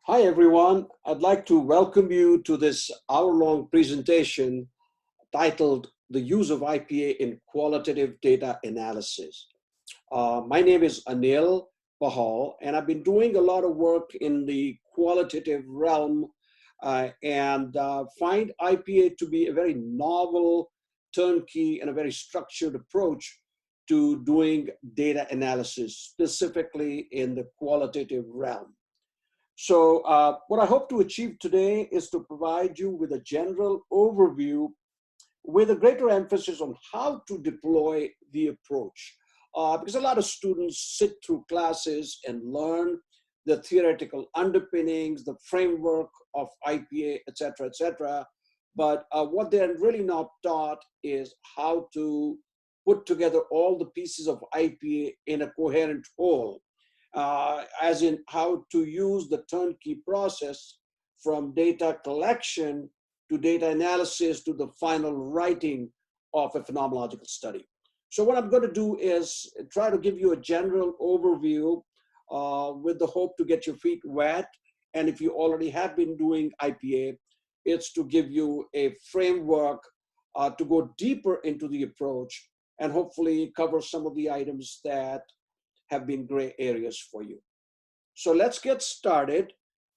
Hi, everyone. I'd like to welcome you to this hour-long presentation titled The Use of IPA in Qualitative Data Analysis. My name is Anil Pahal, and I've been doing a lot of work in the qualitative realm and find IPA to be a very novel, turnkey, and a very structured approach to doing data analysis, specifically in the qualitative realm. So what I hope to achieve today is to provide you with a general overview with a greater emphasis on how to deploy the approach. Because a lot of students sit through classes and learn the theoretical underpinnings, the framework of IPA, et cetera, but what they're really not taught is how to put together all the pieces of IPA in a coherent whole. As in how to use the turnkey process from data collection to data analysis to the final writing of a phenomenological study. So what I'm going to do is try to give you a general overview with the hope to get your feet wet. And if you already have been doing IPA, it's to give you a framework to go deeper into the approach and hopefully cover some of the items that have been gray areas for you. So let's get started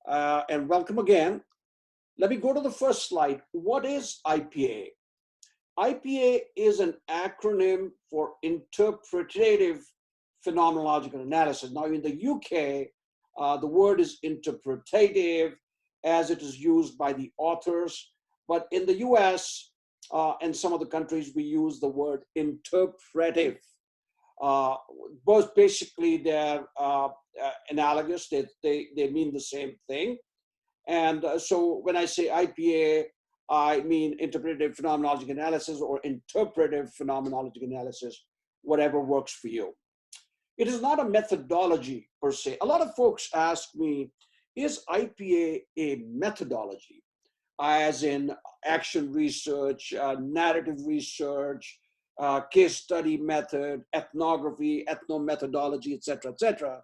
and welcome again. Let me go to the first slide. What is IPA? IPA is an acronym for Interpretative Phenomenological Analysis. Now in the UK, the word is interpretative as it is used by the authors, but in the US and some of the countries, we use the word interpretive. Both basically they're analogous, they mean the same thing. And so when I say IPA, I mean interpretive phenomenological analysis or interpretive phenomenological analysis, whatever works for you. It is not a methodology per se. A lot of folks ask me, is IPA a methodology? As in action research, narrative research, case study method, ethnography, ethnomethodology, et cetera,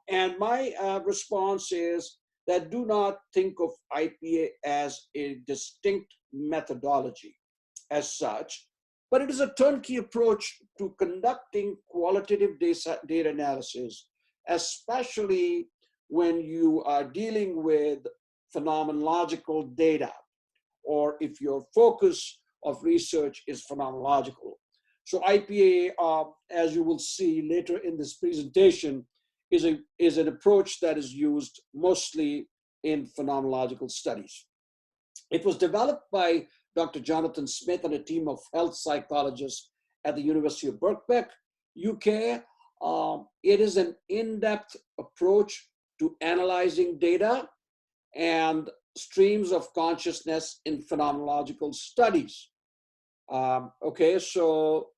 and my response is that do not think of IPA as a distinct methodology as such, but it is a turnkey approach to conducting qualitative data analysis, especially when you are dealing with phenomenological data, or if your focus of research is phenomenological. So IPA, as you will see later in this presentation, is an approach that is used mostly in phenomenological studies. It was developed by Dr. Jonathan Smith and a team of health psychologists at the University of Birkbeck, UK. It is an in-depth approach to analyzing data and streams of consciousness in phenomenological studies. Okay, so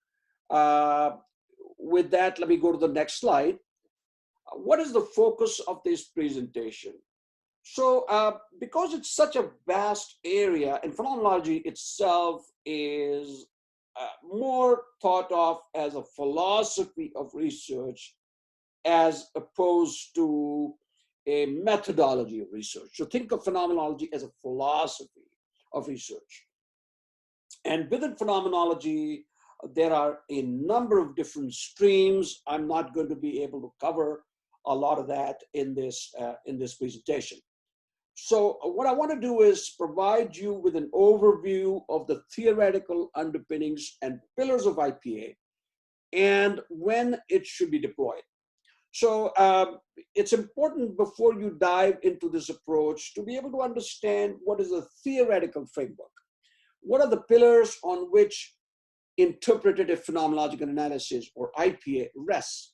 with that, let me go to the next slide. What is the focus of this presentation? So because it's such a vast area, and phenomenology itself is more thought of as a philosophy of research as opposed to a methodology of research. So think of phenomenology as a philosophy of research. And within phenomenology, there are a number of different streams. I'm not going to be able to cover a lot of that in this presentation. So what I want to do is provide you with an overview of the theoretical underpinnings and pillars of IPA and when it should be deployed. So it's important before you dive into this approach to be able to understand what is the theoretical framework. What are the pillars on which interpretative phenomenological analysis or IPA rests?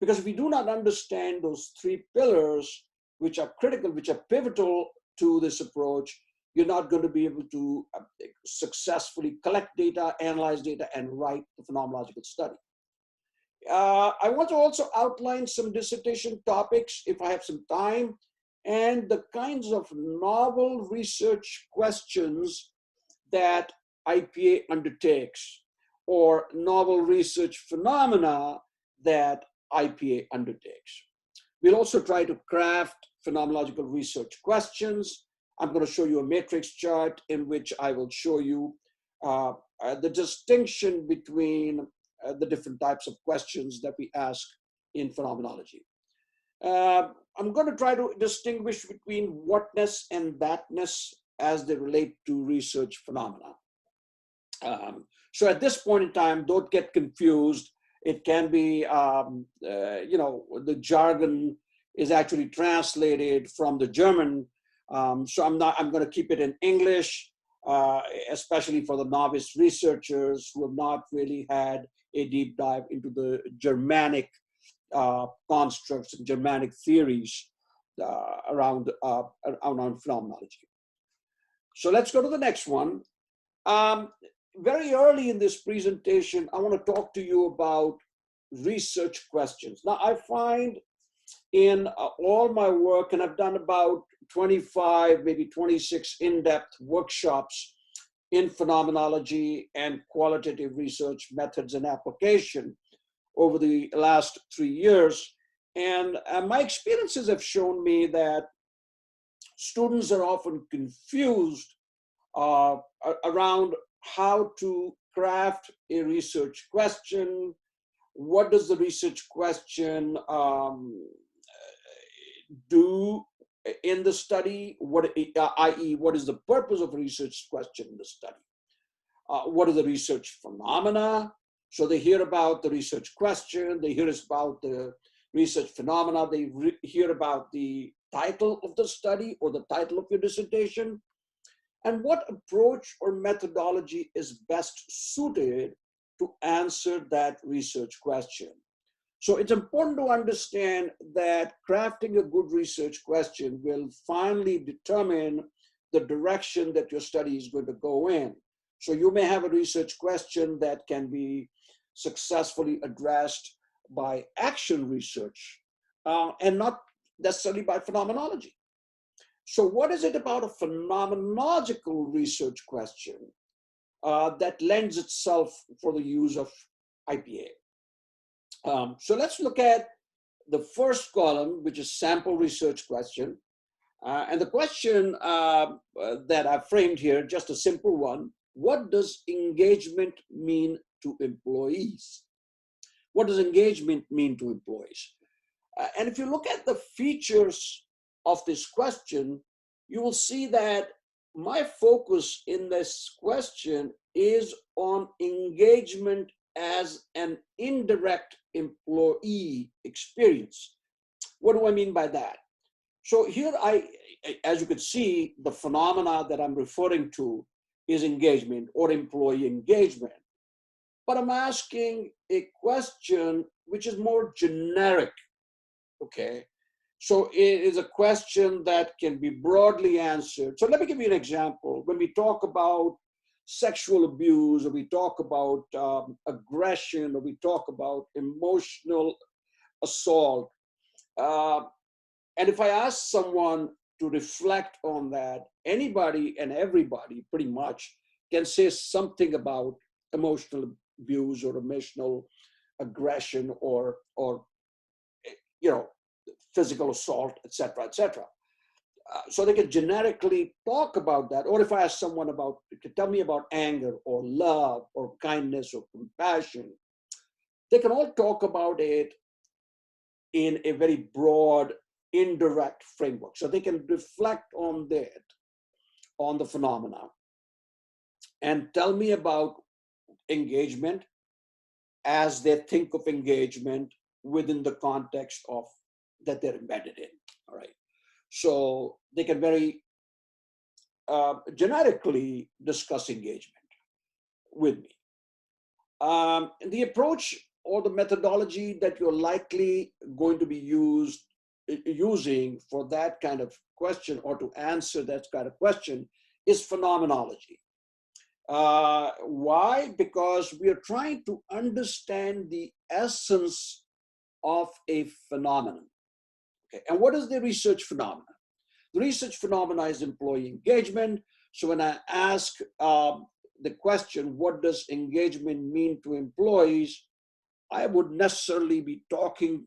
Because if we do not understand those three pillars, which are critical, which are pivotal to this approach, you're not going to be able to successfully collect data, analyze data, and write the phenomenological study. I want to also outline some dissertation topics, if I have some time, and the kinds of novel research questions that IPA undertakes, or novel research phenomena that IPA undertakes. We'll also try to craft phenomenological research questions. I'm going to show you a matrix chart in which I will show you the distinction between the different types of questions that we ask in phenomenology. I'm going to try to distinguish between whatness and thatness as they relate to research phenomena. So at this point in time, don't get confused. It can be, the jargon is actually translated from the German. So I'm going to keep it in English, especially for the novice researchers who have not really had a deep dive into the Germanic constructs and Germanic theories around phenomenology. So let's go to the next one. Very early in this presentation, I want to talk to you about research questions. Now, I find in all my work, and I've done about 25, maybe 26 in-depth workshops in phenomenology and qualitative research methods and application over the last 3 years. And my experiences have shown me that students are often confused around how to craft a research question. What does the research question do in the study? I.e., what is the purpose of a research question in the study? What are the research phenomena? So they hear about the research question, they hear about the research phenomena, they hear about the title of the study or the title of your dissertation, and what approach or methodology is best suited to answer that research question. So it's important to understand that crafting a good research question will finally determine the direction that your study is going to go in. So you may have a research question that can be successfully addressed by action research and not necessarily by phenomenology. So what is it about a phenomenological research question that lends itself for the use of IPA? So let's look at the first column, which is sample research question. And the question that I've framed here, just a simple one: what does engagement mean to employees? What does engagement mean to employees? And if you look at the features of this question, you will see that my focus in this question is on engagement as an indirect employee experience. What do I mean by that? So here as you can see, the phenomena that I'm referring to is engagement or employee engagement. But I'm asking a question which is more generic, okay? So it is a question that can be broadly answered. So let me give you an example. When we talk about sexual abuse, or we talk about aggression, or we talk about emotional assault, and if I ask someone to reflect on that, anybody and everybody pretty much can say something about emotional abuse or emotional aggression or physical assault, et cetera, et cetera. So they can generically talk about that. Or if I ask someone tell me about anger or love or kindness or compassion, they can all talk about it in a very broad, indirect framework. So they can reflect on that, on the phenomena, and tell me about engagement as they think of engagement within the context of that they're embedded in. All right. So they can very generically discuss engagement with me. The approach or the methodology that you're likely going to be using for that kind of question, or to answer that kind of question, is phenomenology. Why? Because we are trying to understand the essence of a phenomenon. Okay. And what is the research phenomena? The research phenomena is employee engagement. So when I ask the question, what does engagement mean to employees, I would necessarily be talking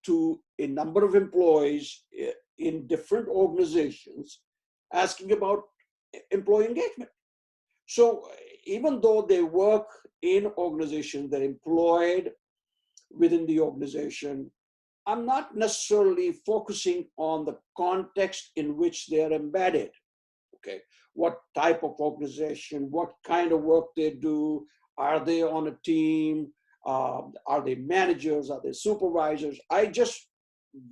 to a number of employees in different organizations asking about employee engagement. So even though they work in organizations, they're employed within the organization, I'm not necessarily focusing on the context in which they're embedded. Okay, what type of organization, what kind of work they do, are they on a team, are they managers, are they supervisors? I just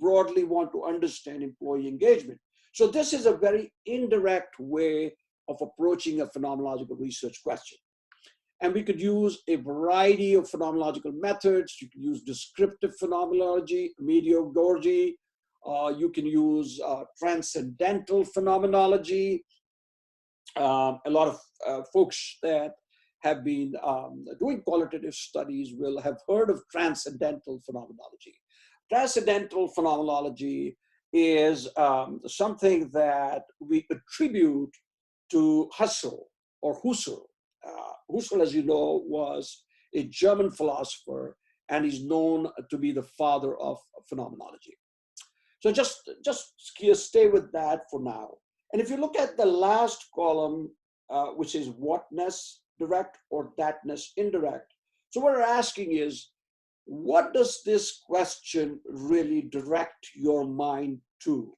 broadly want to understand employee engagement. So this is a very indirect way of approaching a phenomenological research question. And we could use a variety of phenomenological methods. You can use descriptive phenomenology, mediogogy. You can use transcendental phenomenology. A lot of folks that have been doing qualitative studies will have heard of transcendental phenomenology. Transcendental phenomenology is something that we attribute to Husserl or Husserl. Husserl, as you know, was a German philosopher, and he's known to be the father of phenomenology. So just stay with that for now. And if you look at the last column, which is whatness direct or thatness indirect. So what we're asking is, what does this question really direct your mind to?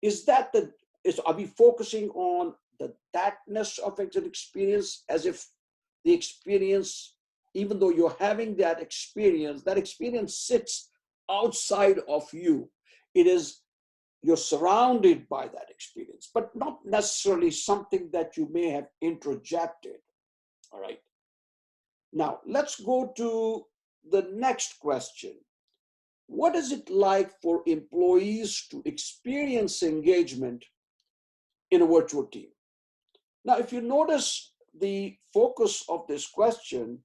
Are we focusing on the thatness of an experience, as if the experience, even though you're having that experience sits outside of you. You're surrounded by that experience, but not necessarily something that you may have introjected. All right. Now, let's go to the next question. What is it like for employees to experience engagement in a virtual team? Now, if you notice the focus of this question,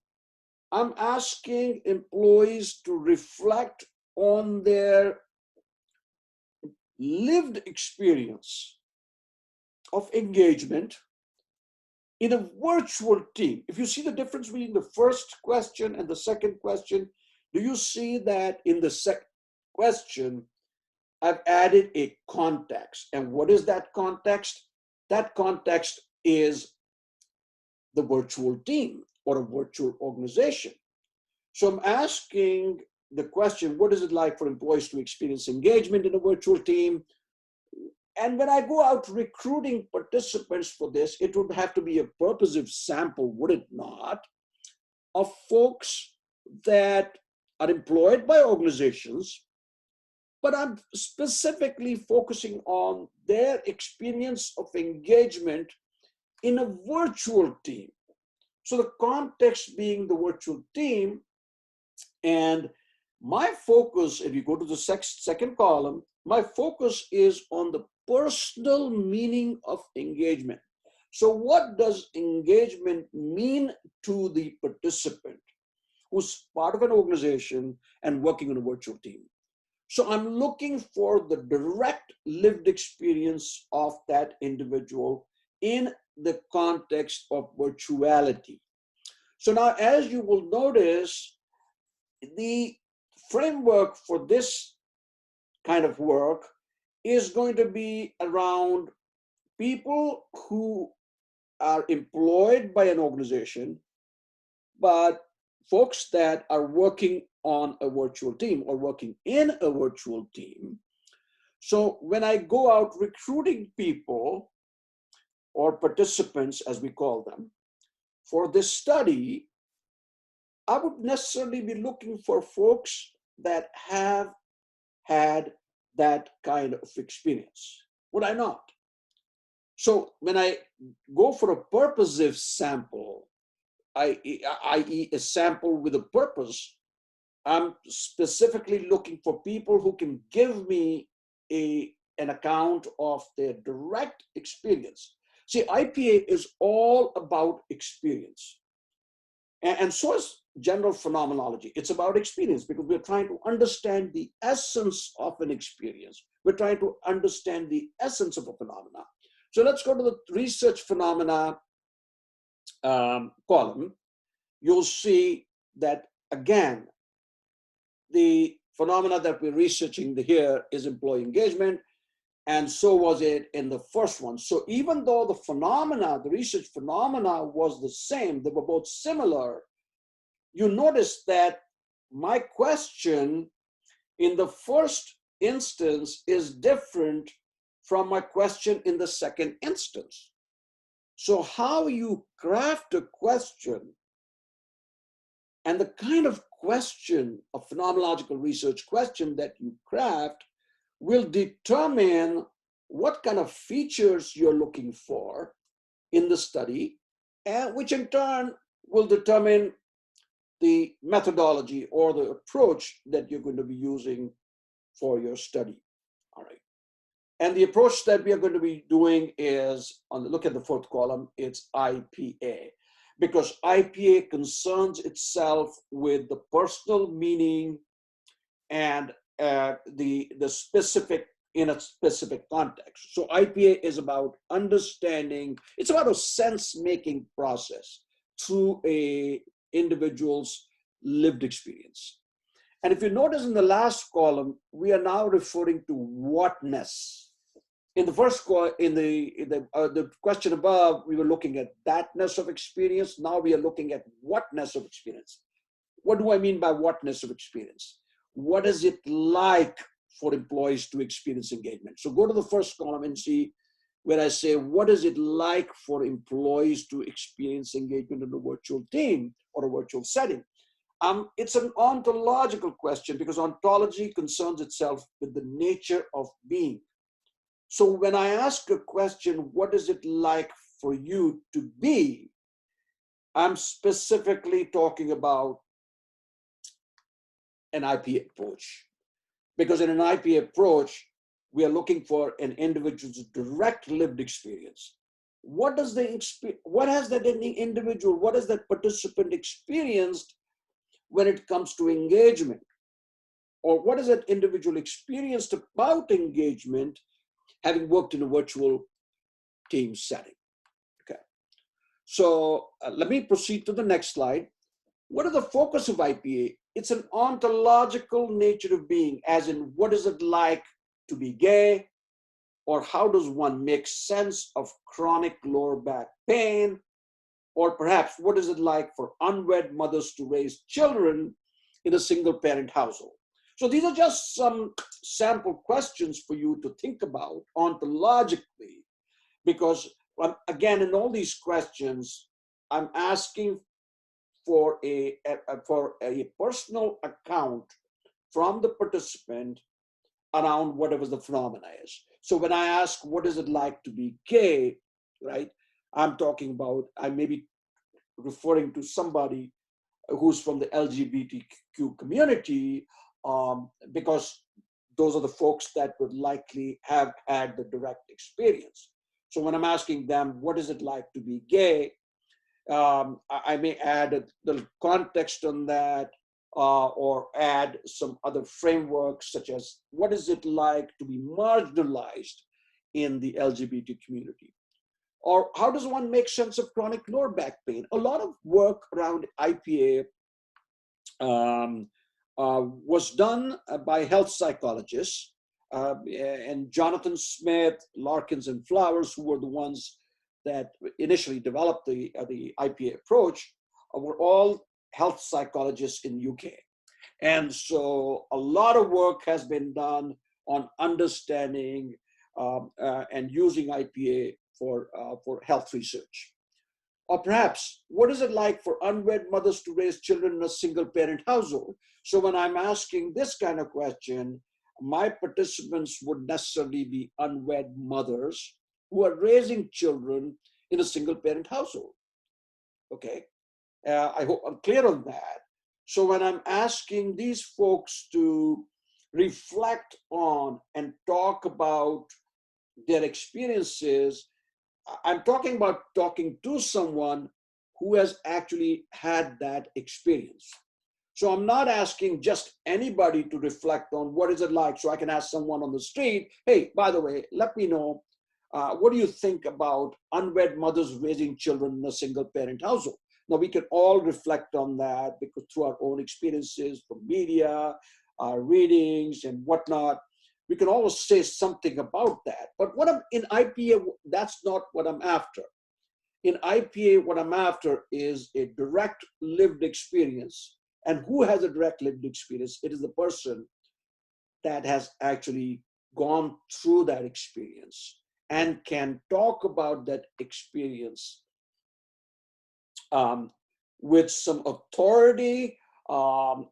I'm asking employees to reflect on their lived experience of engagement in a virtual team. If you see the difference between the first question and the second question, do you see that in the second question, I've added a context. And what is that context? That context is the virtual team or a virtual organization. So I'm asking the question, what is it like for employees to experience engagement in a virtual team? And when I go out recruiting participants for this, it would have to be a purposive sample, would it not, of folks that are employed by organizations, but I'm specifically focusing on their experience of engagement in a virtual team. So the context being the virtual team, and my focus, if you go to the second column, my focus is on the personal meaning of engagement. So what does engagement mean to the participant who's part of an organization and working on a virtual team? So I'm looking for the direct lived experience of that individual in the context of virtuality. So now, as you will notice, the framework for this kind of work is going to be around people who are employed by an organization, but folks that are working on a virtual team or working in a virtual team. So when I go out recruiting people or participants, as we call them, for this study, I would necessarily be looking for folks that have had that kind of experience. Would I not? So when I go for a purposive sample, i.e. a sample with a purpose, I'm specifically looking for people who can give me an account of their direct experience. See, IPA is all about experience. And so is general phenomenology. It's about experience because we're trying to understand the essence of an experience. We're trying to understand the essence of a phenomena. So let's go to the research phenomena column. You'll see that, again, the phenomena that we're researching here is employee engagement. And so was it in the first one. So even though the phenomena, the research phenomena was the same, they were both similar, you notice that my question in the first instance is different from my question in the second instance. So how you craft a question and the kind of question, a phenomenological research question that you craft will determine what kind of features you're looking for in the study, and which in turn will determine the methodology or the approach that you're going to be using for your study. All right. And the approach that we are going to be doing is, look at the fourth column, it's IPA, because IPA concerns itself with the personal meaning and the specific in a specific context. So IPA is about understanding, it's about a sense-making process through a individual's lived experience. And if you notice in the last column, we are now referring to whatness. In the first in the question above, we were looking at thatness of experience. Now we are looking at whatness of experience. What do I mean by whatness of experience? What is it like for employees to experience engagement? So go to the first column and see where I say, what is it like for employees to experience engagement in a virtual team or a virtual setting? It's an ontological question because ontology concerns itself with the nature of being. So when I ask a question, what is it like for you to be? I'm specifically talking about an IPA approach. Because in an IPA approach, we are looking for an individual's direct lived experience. What has that individual, what has that participant experienced when it comes to engagement? Or what has that individual experienced about engagement having worked in a virtual team setting? Okay. So let me proceed to the next slide. What is the focus of IPA? It's an ontological nature of being, as in what is it like to be gay? Or how does one make sense of chronic lower back pain? Or perhaps what is it like for unwed mothers to raise children in a single parent household? So these are just some sample questions for you to think about ontologically, because again, in all these questions, I'm asking for a personal account from the participant around whatever the phenomena is. So when I ask, what is it like to be gay, right? I'm talking about, I may be referring to somebody who's from the LGBTQ community, because those are the folks that would likely have had the direct experience. So when I'm asking them, what is it like to be gay? I may add a little context on that, or add some other frameworks, such as what is it like to be marginalized in the LGBT community? Or how does one make sense of chronic lower back pain? A lot of work around IPA was done by health psychologists, and Jonathan Smith, Larkins, and Flowers, who were the ones that initially developed the IPA approach, were all health psychologists in UK. And so a lot of work has been done on understanding and using IPA for health research. Or perhaps, what is it like for unwed mothers to raise children in a single parent household? So when I'm asking this kind of question, my participants would necessarily be unwed mothers who are raising children in a single parent household. Okay, I hope I'm clear on that. So when I'm asking these folks to reflect on and talk about their experiences, I'm talking about talking to someone who has actually had that experience. So I'm not asking just anybody to reflect on what is it like. So I can ask someone on the street, hey, by the way, let me know, what do you think about unwed mothers raising children in a single parent household? Now we can all reflect on that because through our own experiences from media, our readings and whatnot, We can always say something about that. But what I'm in IPA, that's not what I'm after. In IPA, what I'm after is a direct lived experience. And who has a direct lived experience? It is the person that has actually gone through that experience and can talk about that experience um, with some authority,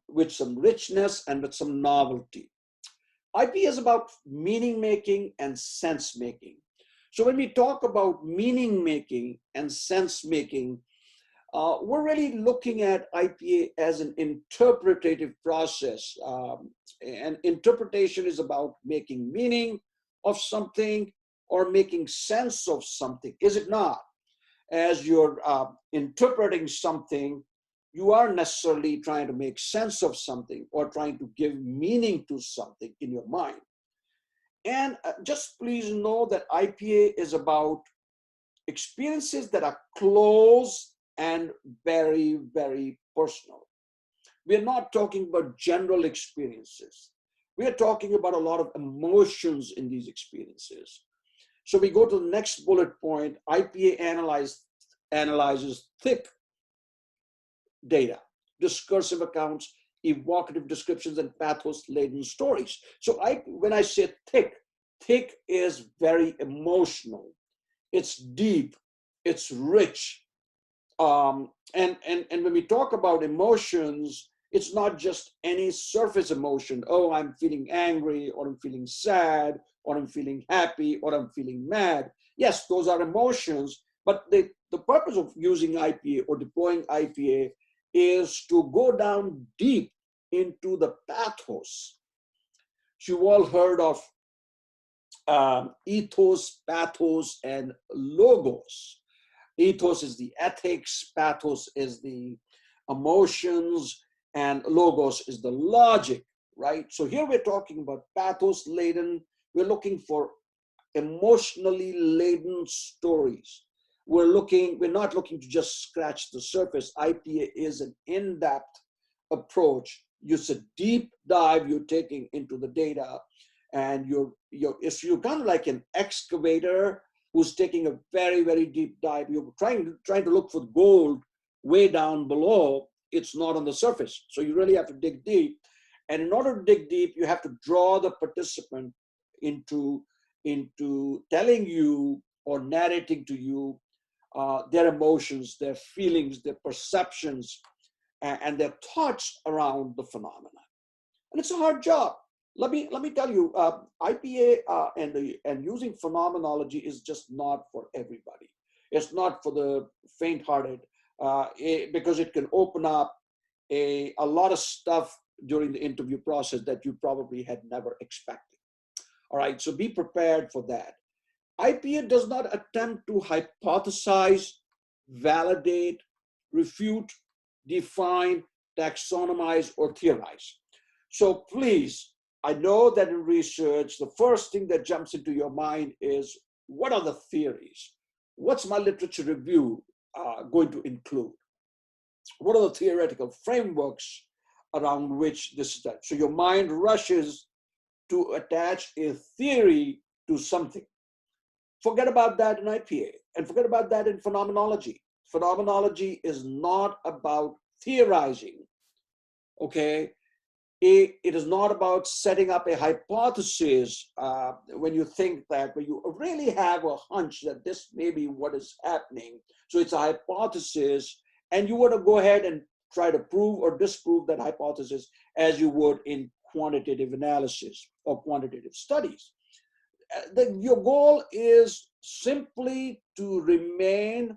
with some richness, and with some novelty. IP is about meaning making and sense making. So when we talk about meaning making and sense making, we're really looking at IPA as an interpretative process. And interpretation is about making meaning of something or making sense of something, is it not? As you're interpreting something, you are necessarily trying to make sense of something or trying to give meaning to something in your mind. And just please know that IPA is about experiences that are close and very, very personal. We're not talking about general experiences. We are talking about a lot of emotions in these experiences. So we go to the next bullet point. IPA analyzes thick data, discursive accounts, evocative descriptions, and pathos-laden stories. So when I say thick, thick is very emotional. It's deep. It's rich. And when we talk about emotions, it's not just any surface emotion. Oh, I'm feeling angry, or I'm feeling sad, or I'm feeling happy, or I'm feeling mad. Yes, those are emotions, but the purpose of using IPA or deploying IPA is to go down deep into the pathos. You've all heard of ethos, pathos, and logos. Ethos is the ethics, pathos is the emotions, and logos is the logic, right? So here we're talking about pathos laden. We're looking for emotionally laden stories. We're not looking to just scratch the surface. IPA is an in-depth approach. It's a deep dive you're taking into the data, and you're kind of like an excavator who's taking a very, very deep dive. You're trying to look for gold way down below. It's not on the surface. So you really have to dig deep. And in order to dig deep, you have to draw the participant into telling you or narrating to you their emotions, their feelings, their perceptions, and their thoughts around the phenomena. And it's a hard job. Let me tell you, IPA and using phenomenology is just not for everybody. It's not for the faint-hearted, because it can open up a lot of stuff during the interview process that you probably had never expected. All right, so be prepared for that. IPA does not attempt to hypothesize, validate, refute, define, taxonomize, or theorize. So please, I know that in research, the first thing that jumps into your mind is, what are the theories? What's my literature review going to include? What are the theoretical frameworks around which this is done? So your mind rushes to attach a theory to something. Forget about that in IPA, and forget about that in phenomenology. Phenomenology is not about theorizing, okay? It is not about setting up a hypothesis when you think that, when you really have a hunch that this may be what is happening. So it's a hypothesis, and you want to go ahead and try to prove or disprove that hypothesis as you would in quantitative analysis or quantitative studies. Your goal is simply to remain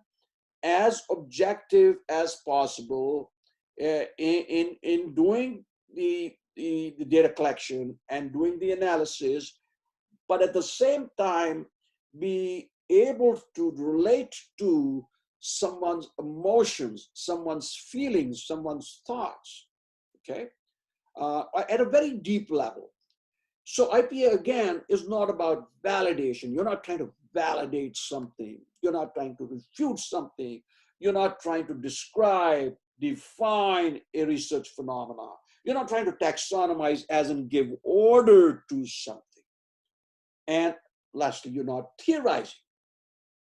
as objective as possible in doing the data collection and doing the analysis, but at the same time be able to relate to someone's emotions, someone's feelings, someone's thoughts, okay, at a very deep level. So IPA, again, is not about validation. You're not trying to validate something. You're not trying to refute something. You're not trying to describe, define a research phenomena. You're not trying to taxonomize, as in give order to something. And lastly, you're not theorizing.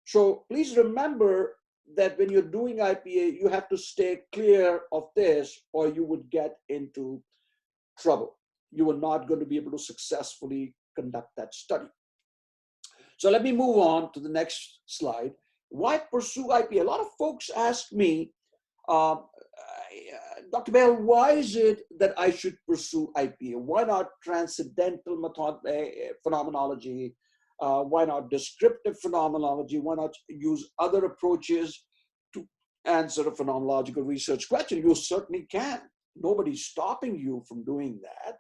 So please remember that when you're doing IPA, you have to stay clear of this or you would get into trouble. You are not going to be able to successfully conduct that study. So let me move on to the next slide. Why pursue IPA? A lot of folks ask me, uh, Dr. Bell, why is it that I should pursue IPA? Why not transcendental phenomenology? Why not descriptive phenomenology? Why not use other approaches to answer a phenomenological research question? You certainly can. Nobody's stopping you from doing that.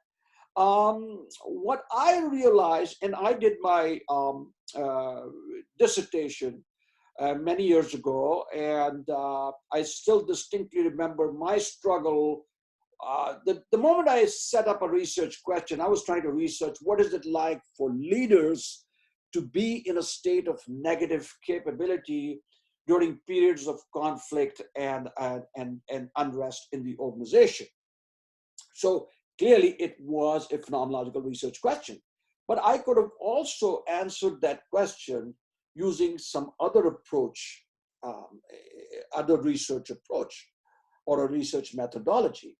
What I realized, and I did my dissertation many years ago, and I still distinctly remember my struggle. The moment I set up a research question, I was trying to research what is it like for leaders to be in a state of negative capability during periods of conflict and unrest in the organization. So clearly it was a phenomenological research question. But I could have also answered that question using some other approach, other research approach or a research methodology.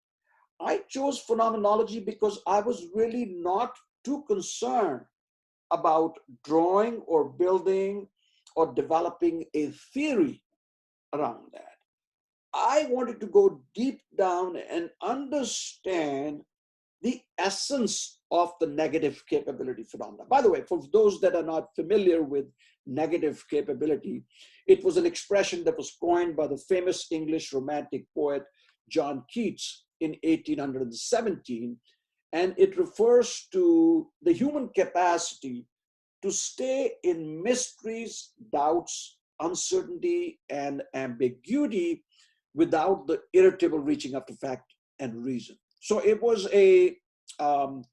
I chose phenomenology because I was really not too concerned about drawing or building or developing a theory around that. I wanted to go deep down and understand the essence of the negative capability phenomena. By the way, for those that are not familiar with negative capability, it was an expression that was coined by the famous English romantic poet John Keats in 1817, and it refers to the human capacity to stay in mysteries, doubts, uncertainty, and ambiguity without the irritable reaching after fact and reason. So it was a um,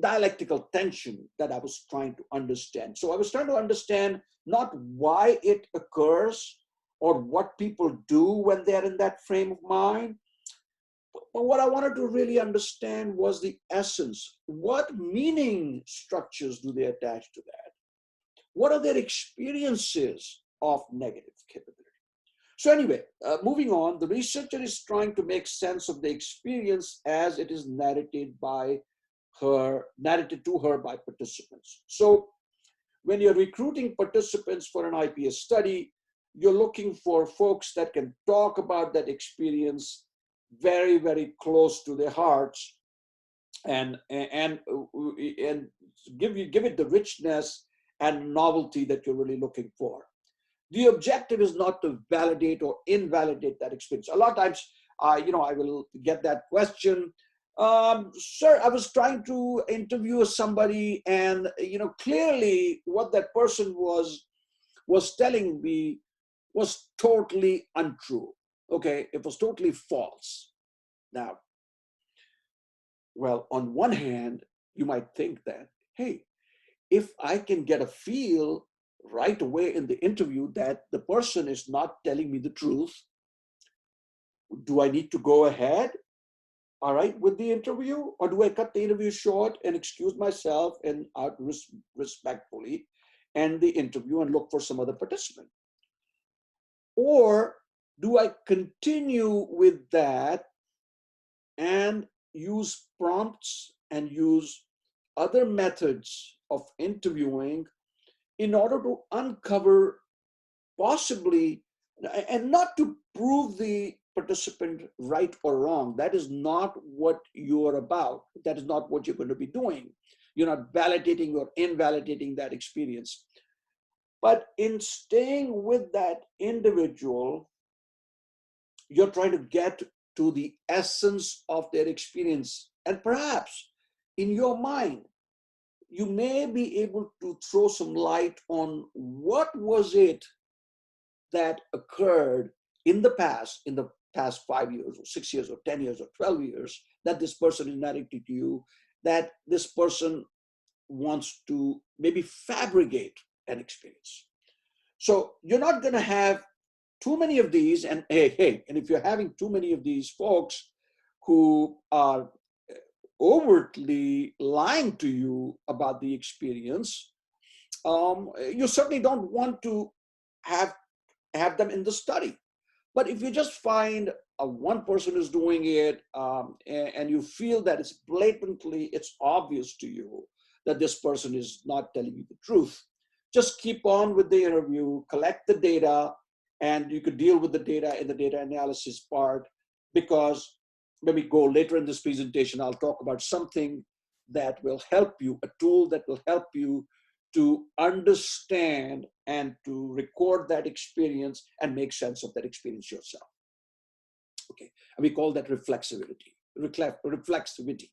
dialectical tension that I was trying to understand. So I was trying to understand not why it occurs or what people do when they're in that frame of mind, but what I wanted to really understand was the essence. What meaning structures do they attach to that? What are their experiences of negative capability? So anyway, moving on, the researcher is trying to make sense of the experience as it is narrated to her by participants. So when you're recruiting participants for an IPA study, you're looking for folks that can talk about that experience very, very close to their hearts and give it the richness and novelty that you're really looking for. The objective is not to validate or invalidate that experience. A lot of times, I will get that question. Sir, I was trying to interview somebody, and clearly what that person was telling me was totally untrue. Okay, it was totally false. Now, well, on one hand, you might think that, hey, if I can get a feel right away in the interview that the person is not telling me the truth, do I need to go ahead, all right, with the interview? Or do I cut the interview short and excuse myself and out respectfully end the interview and look for some other participant? Or do I continue with that and use prompts and use other methods of interviewing in order to uncover possibly, and not to prove the participant right or wrong. That is not what you're about. That is not what you're going to be doing. You're not validating or invalidating that experience. But in staying with that individual, you're trying to get to the essence of their experience. And perhaps in your mind, you may be able to throw some light on what was it that occurred in the past 5 years or 6 years or 10 years or 12 years, that this person is narrating to you, that this person wants to maybe fabricate an experience. So you're not going to have too many of these, and and if you're having too many of these folks who are overtly lying to you about the experience, You certainly don't want to have them in the study. But if you just find one person is doing it, and you feel that it's obvious to you that this person is not telling you the truth, just keep on with the interview, collect the data, and you could deal with the data in the data analysis part. Because when we go later in this presentation, I'll talk about something that will help you, a tool that will help you to understand and to record that experience and make sense of that experience yourself. Okay, and we call that reflexivity. Reflexivity.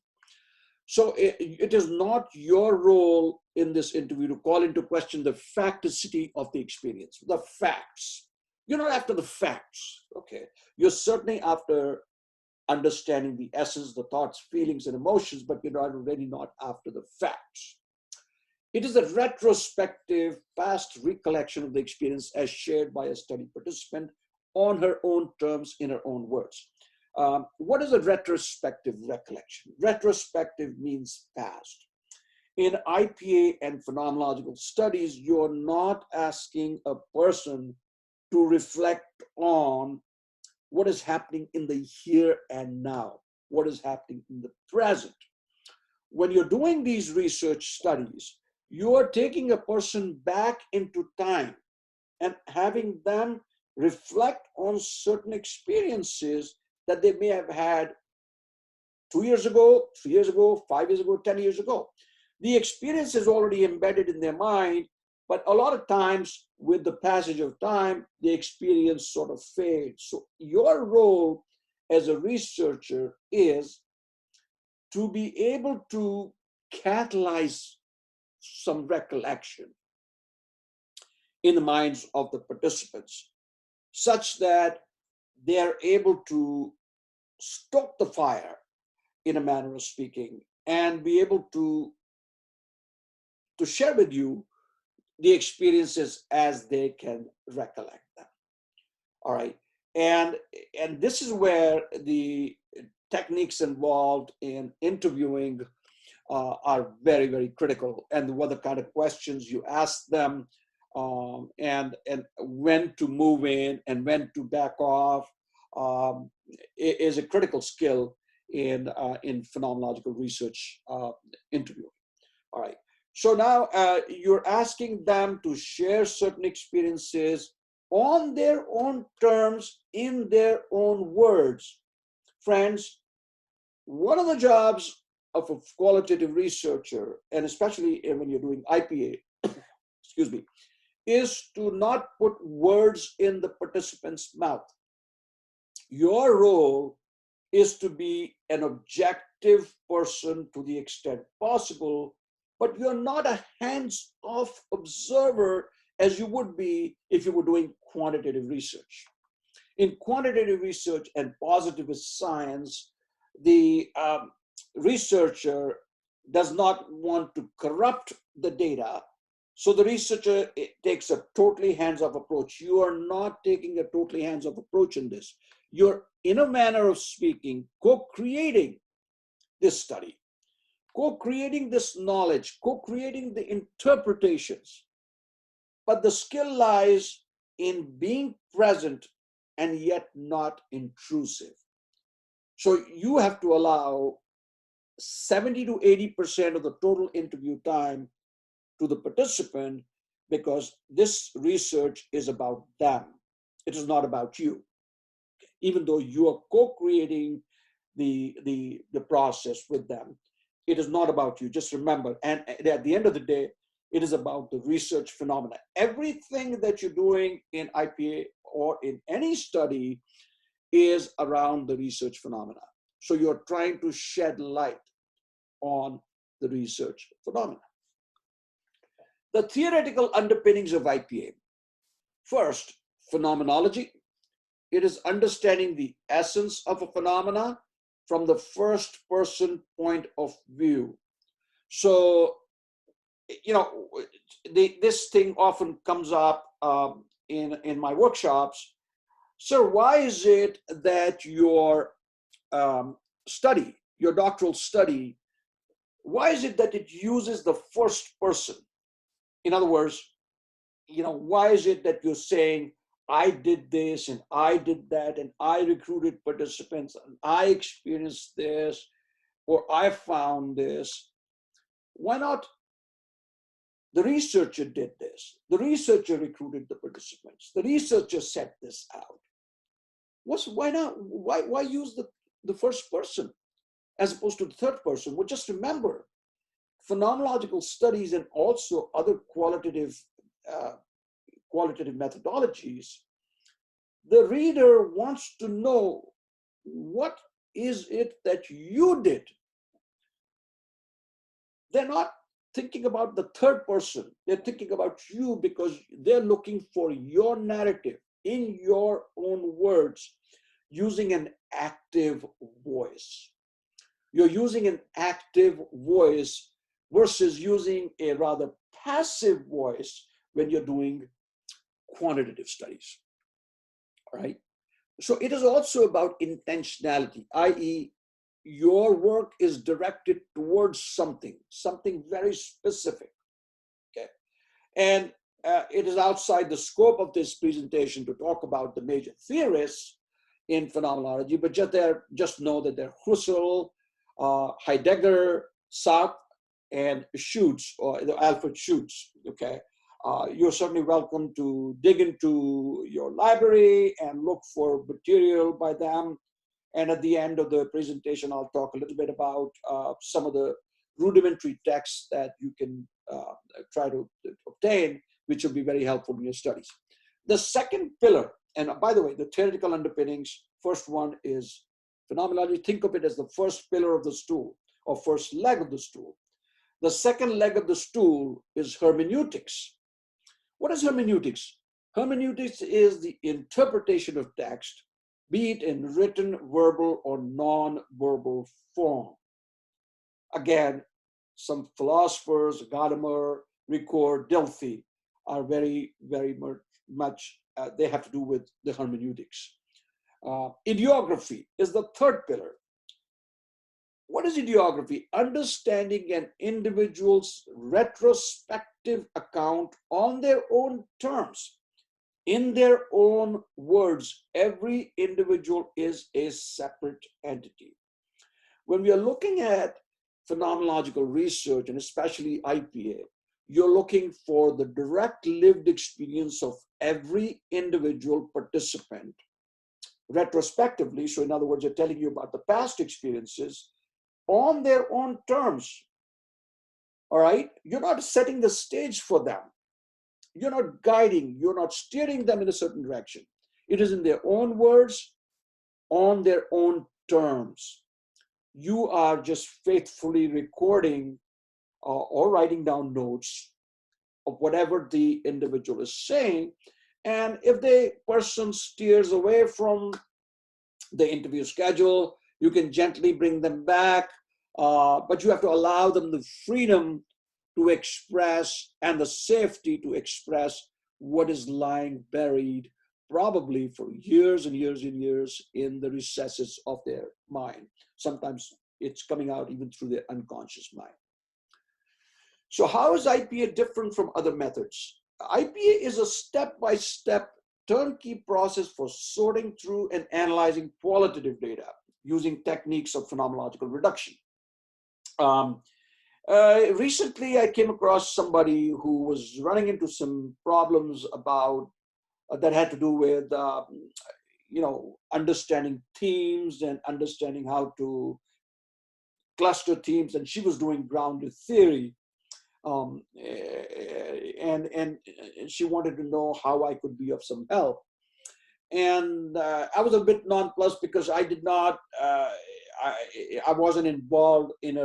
So it is not your role in this interview to call into question the facticity of the experience, the facts. You're not after the facts, okay? You're certainly after understanding the essence, the thoughts, feelings, and emotions, but you're already not after the facts. It is a retrospective, past recollection of the experience as shared by a study participant on her own terms, in her own words. What is a retrospective recollection? Retrospective means past. In IPA and phenomenological studies, you're not asking a person to reflect on what is happening in the here and now, what is happening in the present. When you're doing these research studies, you are taking a person back into time and having them reflect on certain experiences that they may have had 2 years ago, 3 years ago, 5 years ago, 10 years ago. The experience is already embedded in their mind, but a lot of times with the passage of time, the experience sort of fades. So your role as a researcher is to be able to catalyze some recollection in the minds of the participants, such that they're able to stoke the fire, in a manner of speaking, and be able to share with you the experiences as they can recollect them. All right. And this is where the techniques involved in interviewing are very, very critical, and what the kind of questions you ask them, and when to move in and when to back off, is a critical skill in phenomenological research interviewing. All right. So now you're asking them to share certain experiences on their own terms, in their own words. Friends, one of the jobs of a qualitative researcher, and especially when you're doing IPA, excuse me, is to not put words in the participant's mouth. Your role is to be an objective person to the extent possible, but you're not a hands-off observer as you would be if you were doing quantitative research. In quantitative research and positivist science, the researcher does not want to corrupt the data, so the researcher takes a totally hands-off approach. You are not taking a totally hands-off approach in this. You're, in a manner of speaking, co-creating this study, co-creating this knowledge, co-creating the interpretations. But the skill lies in being present and yet not intrusive. So you have to allow 70 to 80% of the total interview time to the participant, because this research is about them. It is not about you. Even though you are co-creating the process with them, it is not about you. Just remember, and at the end of the day, it is about the research phenomena. Everything that you're doing in IPA or in any study is around the research phenomena. So you're trying to shed light on the research phenomena. The theoretical underpinnings of IPA. First, phenomenology. It is understanding the essence of a phenomena from the first person point of view. So, this thing often comes up in my workshops. Sir, why is it that your study, your doctoral study, why is it that it uses the first person? In other words, why is it that you're saying, I did this and I did that and I recruited participants and I experienced this or I found this? Why not the researcher did this? The researcher recruited the participants. The researcher set this out. Why not? Why use the first person as opposed to the third person? Well, just remember, phenomenological studies and also other uh, qualitative methodologies, the reader wants to know, what is it that you did? They're not thinking about the third person. They're thinking about you because they're looking for your narrative in your own words using an active voice. You're using an active voice versus using a rather passive voice when you're doing quantitative studies, right? So it is also about intentionality, i.e., your work is directed towards something very specific, okay? And it is outside the scope of this presentation to talk about the major theorists in phenomenology, but just know that they're Husserl, Heidegger, Sartre, and Schutz, or Alfred Schutz, okay? You're certainly welcome to dig into your library and look for material by them. And at the end of the presentation, I'll talk a little bit about some of the rudimentary texts that you can try to obtain, which will be very helpful in your studies. The second pillar, and by the way, the theoretical underpinnings, first one is phenomenology. Think of it as the first pillar of the stool, or first leg of the stool. The second leg of the stool is hermeneutics. What is hermeneutics? Hermeneutics is the interpretation of text, be it in written, verbal, or non-verbal form. Again, some philosophers, Gadamer, Ricoeur, Delphi, are very, very much, they have to do with the hermeneutics. Ideography is the third pillar. What is ideography? Understanding an individual's retrospective account on their own terms, in their own words. Every individual is a separate entity. When we are looking at phenomenological research, and especially IPA, you're looking for the direct lived experience of every individual participant retrospectively. So in other words, you're telling you about the past experiences on their own terms. All right? You're not setting the stage for them. You're not guiding, you're not steering them in a certain direction. It is in their own words, on their own terms. You are just faithfully recording or writing down notes of whatever the individual is saying. And if the person steers away from the interview schedule, you can gently bring them back, but you have to allow them the freedom to express and the safety to express what is lying buried, probably for years and years and years, in the recesses of their mind. Sometimes it's coming out even through their unconscious mind. So how is IPA different from other methods? IPA is a step-by-step turnkey process for sorting through and analyzing qualitative data using techniques of phenomenological reduction. Recently, I came across somebody who was running into some problems about that had to do with understanding themes and understanding how to cluster themes, and she was doing grounded theory. And she wanted to know how I could be of some help. And I was a bit nonplussed because I did not, I wasn't involved in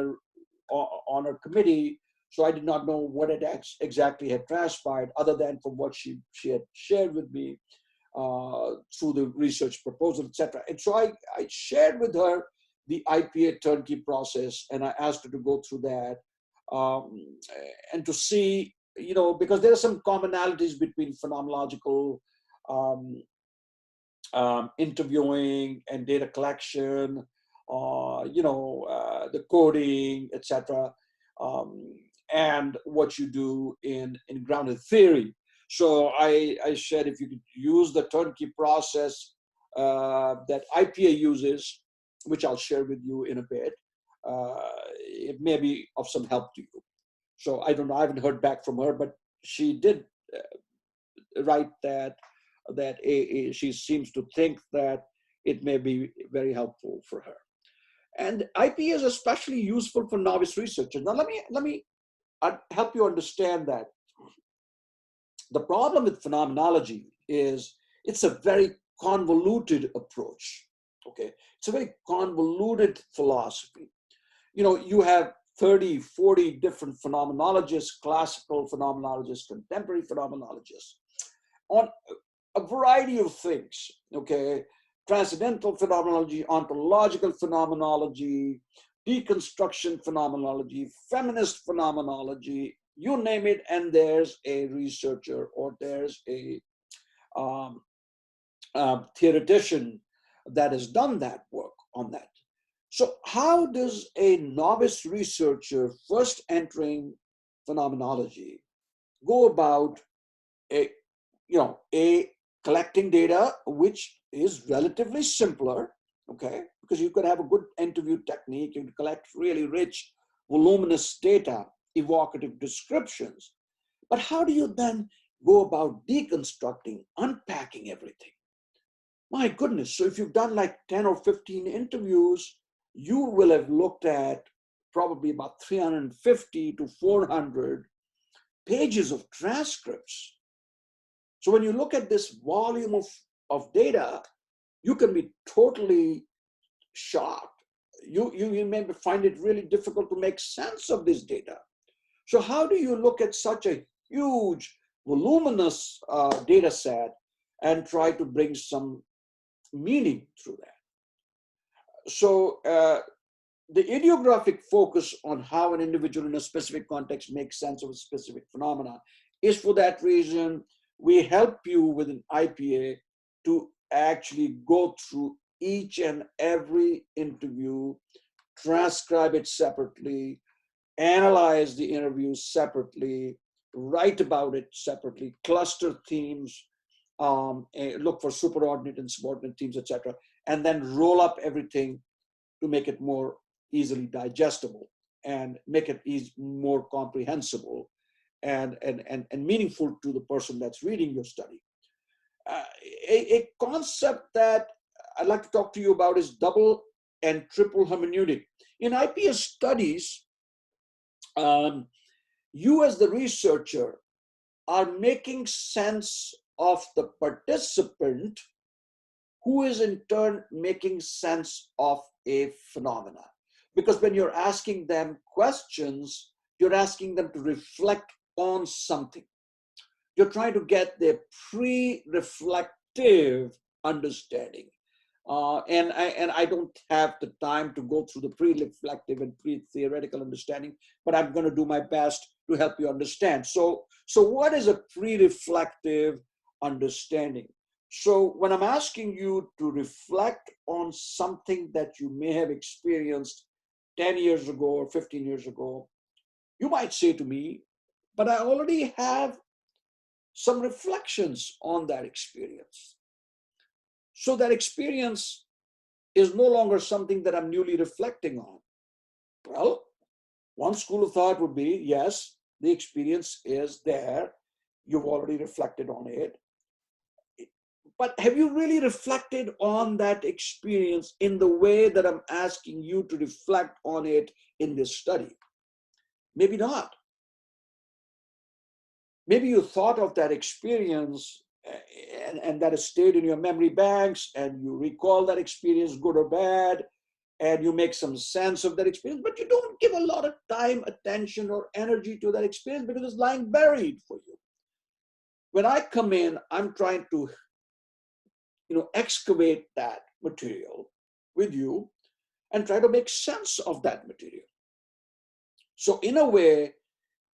on a committee, so I did not know what it exactly had transpired, other than from what she had shared with me through the research proposal, etc. And so I shared with her the IPA turnkey process, and I asked her to go through that. And to see, because there are some commonalities between phenomenological interviewing and data collection, the coding, etc. and what you do in grounded theory. So I said if you could use the turnkey process that IPA uses, which I'll share with you in a bit, it may be of some help to you. So I don't know, I haven't heard back from her, but she did write that she seems to think that it may be very helpful for her. And IPA is especially useful for novice researchers. Now let me help you understand that. The problem with phenomenology is it's a very convoluted approach. Okay, it's a very convoluted philosophy. You know, you have 30, 40 different phenomenologists, classical phenomenologists, contemporary phenomenologists, on a variety of things. Okay, transcendental phenomenology, ontological phenomenology, deconstruction phenomenology, feminist phenomenology, you name it, and there's a researcher or there's a theoretician that has done that work on that. So how does a novice researcher first entering phenomenology go about a collecting data, which is relatively simpler, okay? Because you could have a good interview technique, you can collect really rich, voluminous data, evocative descriptions. But how do you then go about deconstructing, unpacking everything? My goodness, so if you've done like 10 or 15 interviews, you will have looked at probably about 350 to 400 pages of transcripts. So when you look at this volume of data, you can be totally shocked. You may find it really difficult to make sense of this data. So how do you look at such a huge, voluminous data set and try to bring some meaning through that? So the ideographic focus on how an individual in a specific context makes sense of a specific phenomena is for that reason. We help you with an IPA to actually go through each and every interview, transcribe it separately, analyze the interviews separately, write about it separately, cluster themes, look for superordinate and subordinate themes, etc., and then roll up everything to make it more easily digestible and make it more comprehensible and meaningful to the person that's reading your study. A concept that I'd like to talk to you about is double and triple hermeneutic. In IPA studies, you as the researcher are making sense of the participant who is in turn making sense of a phenomena. Because when you're asking them questions, you're asking them to reflect on something. You're trying to get their pre-reflective understanding. And I don't have the time to go through the pre-reflective and pre-theoretical understanding, but I'm going to do my best to help you understand. So what is a pre-reflective understanding? So when I'm asking you to reflect on something that you may have experienced 10 years ago or 15 years ago, you might say to me, but I already have some reflections on that experience. So that experience is no longer something that I'm newly reflecting on. Well, one school of thought would be, yes, the experience is there. You've already reflected on it. But have you really reflected on that experience in the way that I'm asking you to reflect on it in this study? Maybe not. Maybe you thought of that experience and that has stayed in your memory banks, and you recall that experience, good or bad, and you make some sense of that experience, but you don't give a lot of time, attention, or energy to that experience because it's lying buried for you. When I come in, I'm trying to excavate that material with you and try to make sense of that material. So in a way,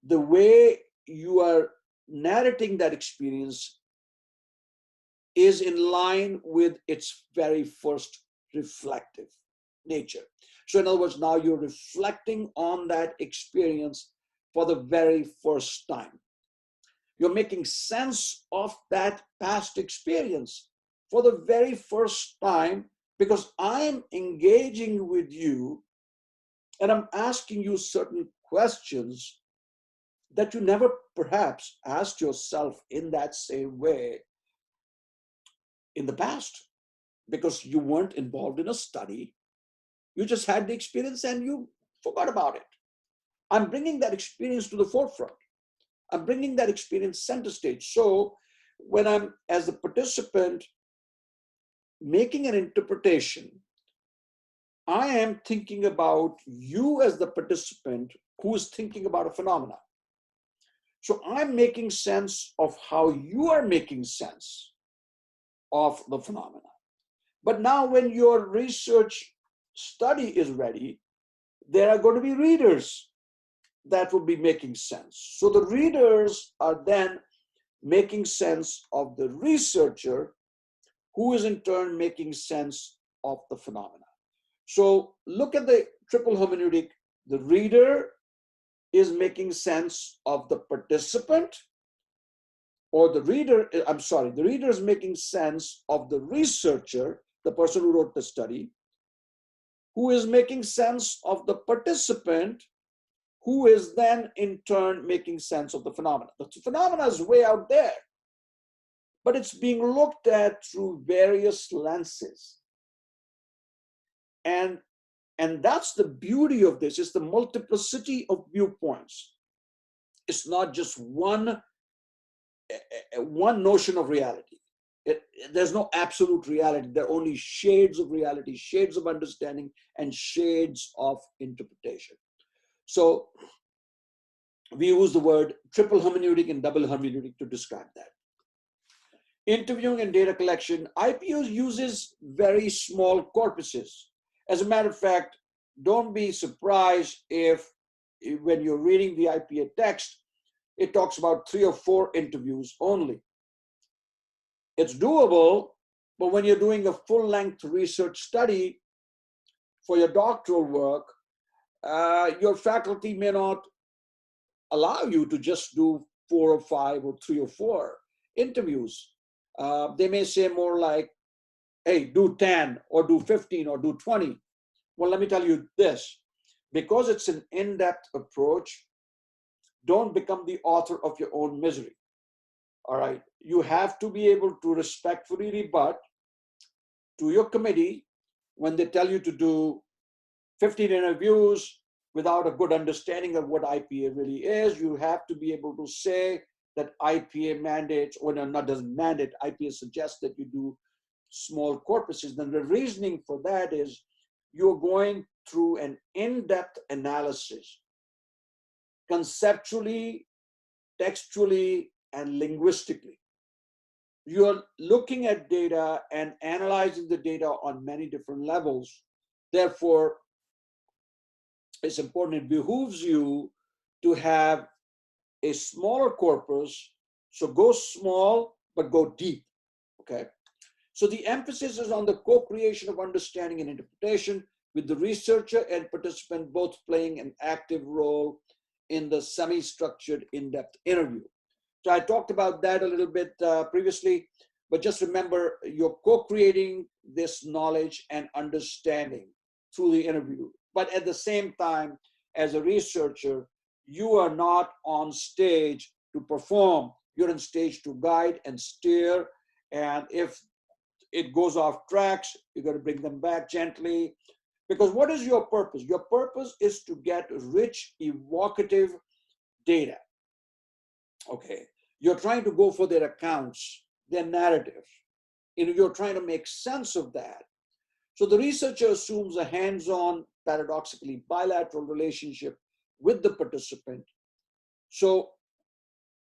the way you are narrating that experience is in line with its very first reflective nature. So in other words, now you're reflecting on that experience for the very first time. You're making sense of that past experience for the very first time because I'm engaging with you and I'm asking you certain questions that you never perhaps asked yourself in that same way in the past because you weren't involved in a study. You just had the experience and you forgot about it. I'm bringing that experience to the forefront. I'm bringing that experience center stage. So when I'm, as a participant, making an interpretation, I am thinking about you as the participant who is thinking about a phenomenon. So I'm making sense of how you are making sense of the phenomena. But now when your research study is ready, there are going to be readers that will be making sense. So the readers are then making sense of the researcher, who is in turn making sense of the phenomena. So look at the triple hermeneutic. The reader is making sense of the participant, or the reader is making sense of the researcher, the person who wrote the study, who is making sense of the participant, who is then in turn making sense of the phenomena. The phenomena is way out there, but it's being looked at through various lenses. And that's the beauty of this, is the multiplicity of viewpoints. It's not just one notion of reality. There's no absolute reality. There are only shades of reality, shades of understanding, and shades of interpretation. So we use the word triple hermeneutic and double hermeneutic to describe that. Interviewing and data collection, IPA uses very small corpuses. As a matter of fact, don't be surprised if when you're reading the IPA text, it talks about 3 or 4 interviews only. It's doable, but when you're doing a full-length research study for your doctoral work, your faculty may not allow you to just do 4 or 5 or 3 or 4 interviews. They may say more like, hey, do 10 or do 15 or do 20. Well, let me tell you this, because it's an in-depth approach, don't become the author of your own misery. All right. You have to be able to respectfully rebut to your committee when they tell you to do 15 interviews without a good understanding of what IPA really is. You have to be able to say that IPA mandates, or not doesn't mandate, IPA suggests that you do small corpuses. Then the reasoning for that is you're going through an in-depth analysis, conceptually, textually, and linguistically. You're looking at data and analyzing the data on many different levels. Therefore, it's important, it behooves you to have a smaller corpus. So go small, but go deep, okay? So the emphasis is on the co-creation of understanding and interpretation, with the researcher and participant both playing an active role in the semi-structured in-depth interview. So I talked about that a little bit previously, but just remember, you're co-creating this knowledge and understanding through the interview. But at the same time, as a researcher, you are not on stage to perform. You're on stage to guide and steer. And if it goes off tracks, you got to bring them back gently. Because what is your purpose? Your purpose is to get rich, evocative data. Okay, you're trying to go for their accounts, their narrative. You're trying to make sense of that. So the researcher assumes a hands-on, paradoxically bilateral relationship with the participant. So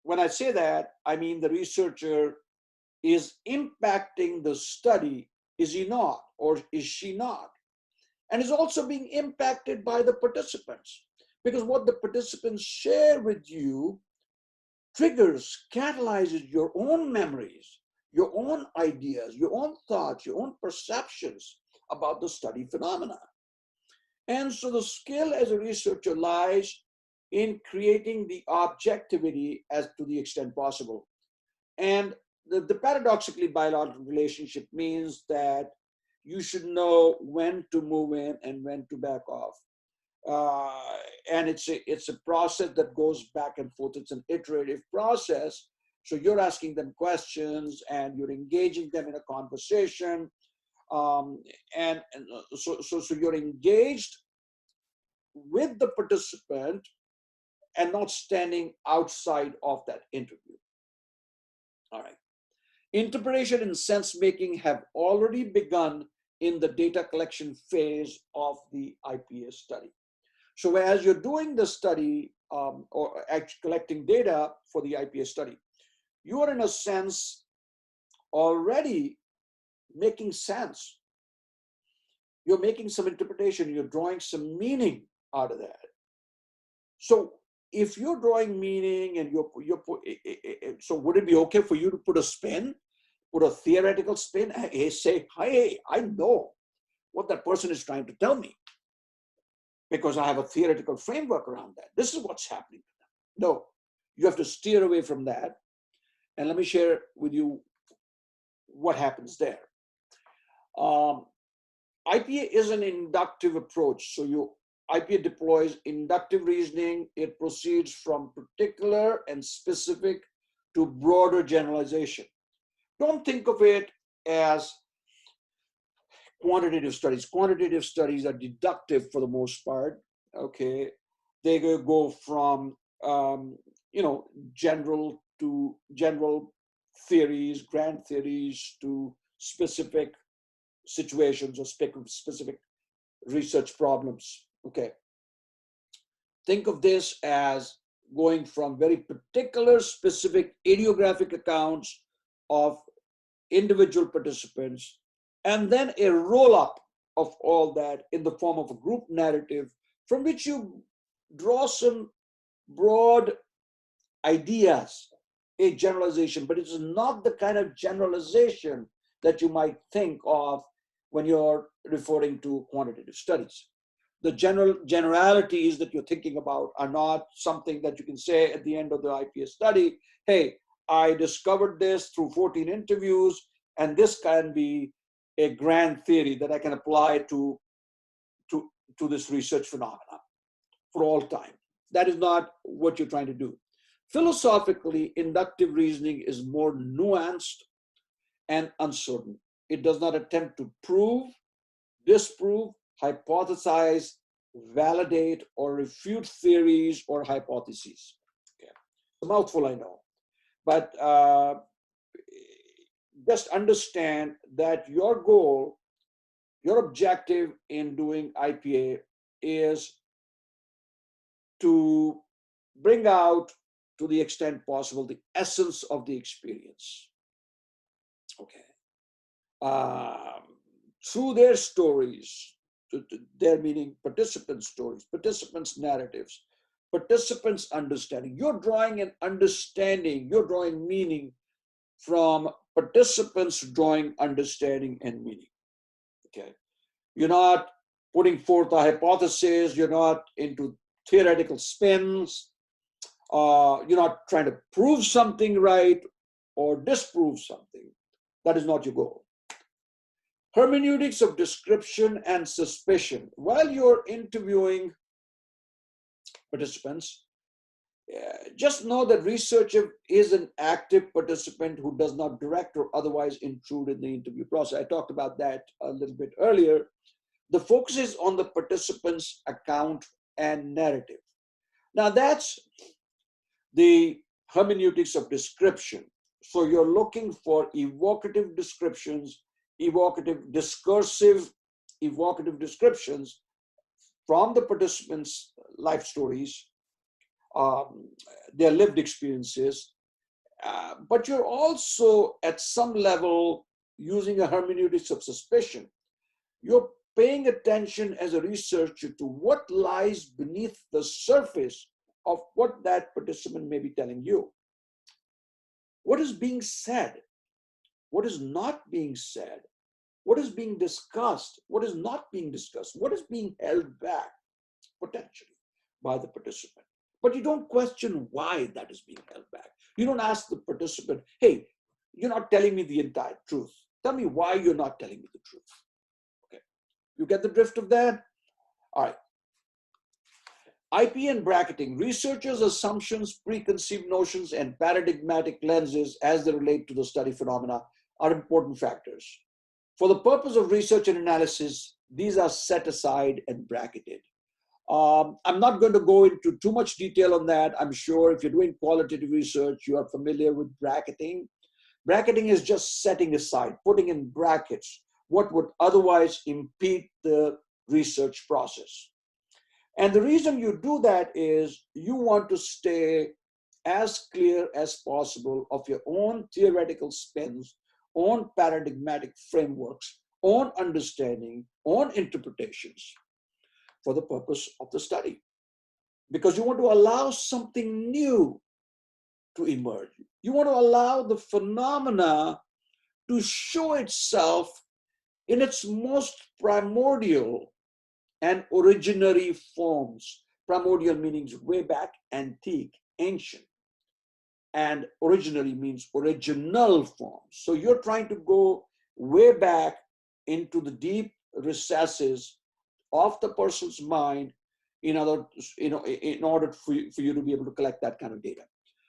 when I say that, I mean the researcher is impacting the study, is he not, or is she not? And is also being impacted by the participants, because what the participants share with you triggers, catalyzes your own memories, your own ideas, your own thoughts, your own perceptions about the study phenomena. And so the skill as a researcher lies in creating the objectivity as to the extent possible. And the paradoxically biological relationship means that you should know when to move in and when to back off. And it's a process that goes back and forth. It's an iterative process. So you're asking them questions and you're engaging them in a conversation. So you're engaged with the participant and not standing outside of that interview. All right. Interpretation and sense making have already begun in the data collection phase of the IPA study. So as you're doing the study or actually collecting data for the IPA study, you are in a sense already making sense. You're making some interpretation, you're drawing some meaning out of that. So if you're drawing meaning and so would it be okay for you to put a spin, put a theoretical spin, say, hey, I know what that person is trying to tell me because I have a theoretical framework around that. This is what's happening to them. No, you have to steer away from that. And let me share with you what happens there. IPA is an inductive approach. So IPA deploys inductive reasoning. It proceeds from particular and specific to broader generalization. Don't think of it as quantitative studies. Quantitative studies are deductive for the most part. Okay, they go from general to general theories, grand theories to specific situations or specific research problems. Okay, think of this as going from very particular, specific, idiographic accounts of individual participants, and then a roll-up of all that in the form of a group narrative from which you draw some broad ideas, a generalization, but it is not the kind of generalization that you might think of when you're referring to quantitative studies. The generalities that you're thinking about are not something that you can say at the end of the IPA study, hey, I discovered this through 14 interviews, and this can be a grand theory that I can apply to this research phenomenon for all time. That is not what you're trying to do. Philosophically, inductive reasoning is more nuanced and uncertain. It does not attempt to prove, disprove, hypothesize, validate, or refute theories or hypotheses. Okay. It's a mouthful, I know. But just understand that your goal, your objective in doing IPA is to bring out, to the extent possible, the essence of the experience. Okay. Through their stories, their meaning participants' stories, participants' narratives, participants' understanding. You're drawing an understanding, you're drawing meaning from participants drawing understanding and meaning. Okay. You're not putting forth a hypothesis, you're not into theoretical spins, you're not trying to prove something right or disprove something. That is not your goal. Hermeneutics of description and suspicion. While you're interviewing participants, just know that researcher is an active participant who does not direct or otherwise intrude in the interview process. I talked about that a little bit earlier. The focus is on the participant's account and narrative. Now that's the hermeneutics of description. So you're looking for evocative descriptions, discursive, evocative descriptions from the participants' life stories, their lived experiences, but you're also at some level using a hermeneutics of suspicion. You're paying attention as a researcher to what lies beneath the surface of what that participant may be telling you. What is being said? What is not being said? What is being discussed? What is not being discussed? What is being held back potentially by the participant? but you don't question why that is being held back. You don't ask the participant, hey, you're not telling me the entire truth. Tell me why you're not telling me the truth. Okay, you get the drift of that? All right. IPA and bracketing, researchers' assumptions, preconceived notions, and paradigmatic lenses as they relate to the study phenomena are important factors. For the purpose of research and analysis, these are set aside and bracketed. I'm not going to go into too much detail on that. I'm sure if you're doing qualitative research, you are familiar with bracketing. Bracketing is just setting aside, putting in brackets what would otherwise impede the research process. And the reason you do that is you want to stay as clear as possible of your own theoretical spins, own paradigmatic frameworks, own understanding, own interpretations for the purpose of the study. Because you want to allow something new to emerge. You want to allow the phenomena to show itself in its most primordial and originary forms. Primordial means way back, antique, ancient. And originary means original forms. So you're trying to go way back into the deep recesses of the person's mind in order for you to be able to collect that kind of data.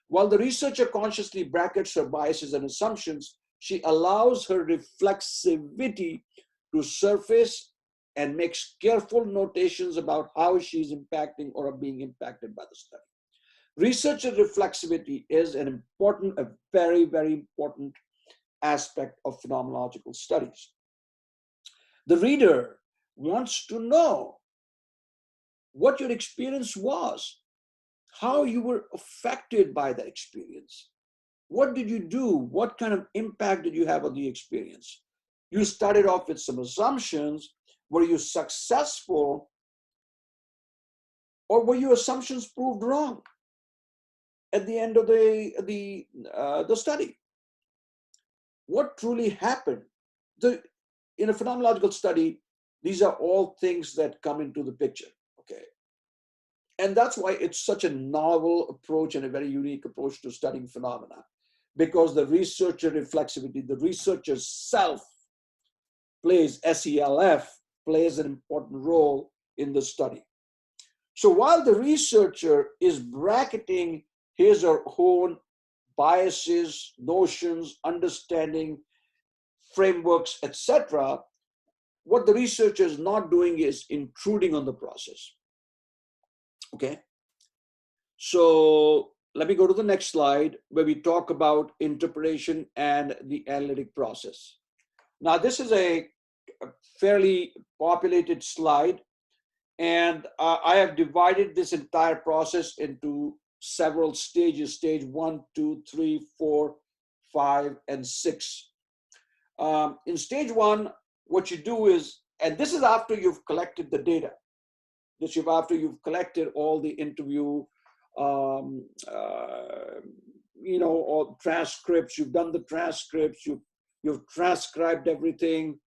While the researcher consciously brackets her biases and assumptions, she allows her reflexivity to surface and makes careful notations about how she's impacting or are being impacted by the study. Researcher reflexivity is a very, very important aspect of phenomenological studies. The reader wants to know what your experience was, how you were affected by that experience. What did you do? What kind of impact did you have on the experience? You started off with some assumptions. Were you successful, or were your assumptions proved wrong at the end of the study? What truly happened? In a phenomenological study, these are all things that come into the picture, okay? And that's why it's such a novel approach and a very unique approach to studying phenomena, because the researcher reflexivity, the researcher's self plays, SELF, plays an important role in the study. So while the researcher is bracketing his or her own biases, notions, understanding, frameworks, etc., what the researcher is not doing is intruding on the process. Okay? So let me go to the next slide where we talk about interpretation and the analytic process. Now, this is a fairly populated slide, and I have divided this entire process into several stages, stage 1, 2, 3, 4, 5, and 6. In stage 1, what you do is, and this is after you've collected the data, after you've collected all the interview, all transcripts, you've done the transcripts, you've transcribed everything,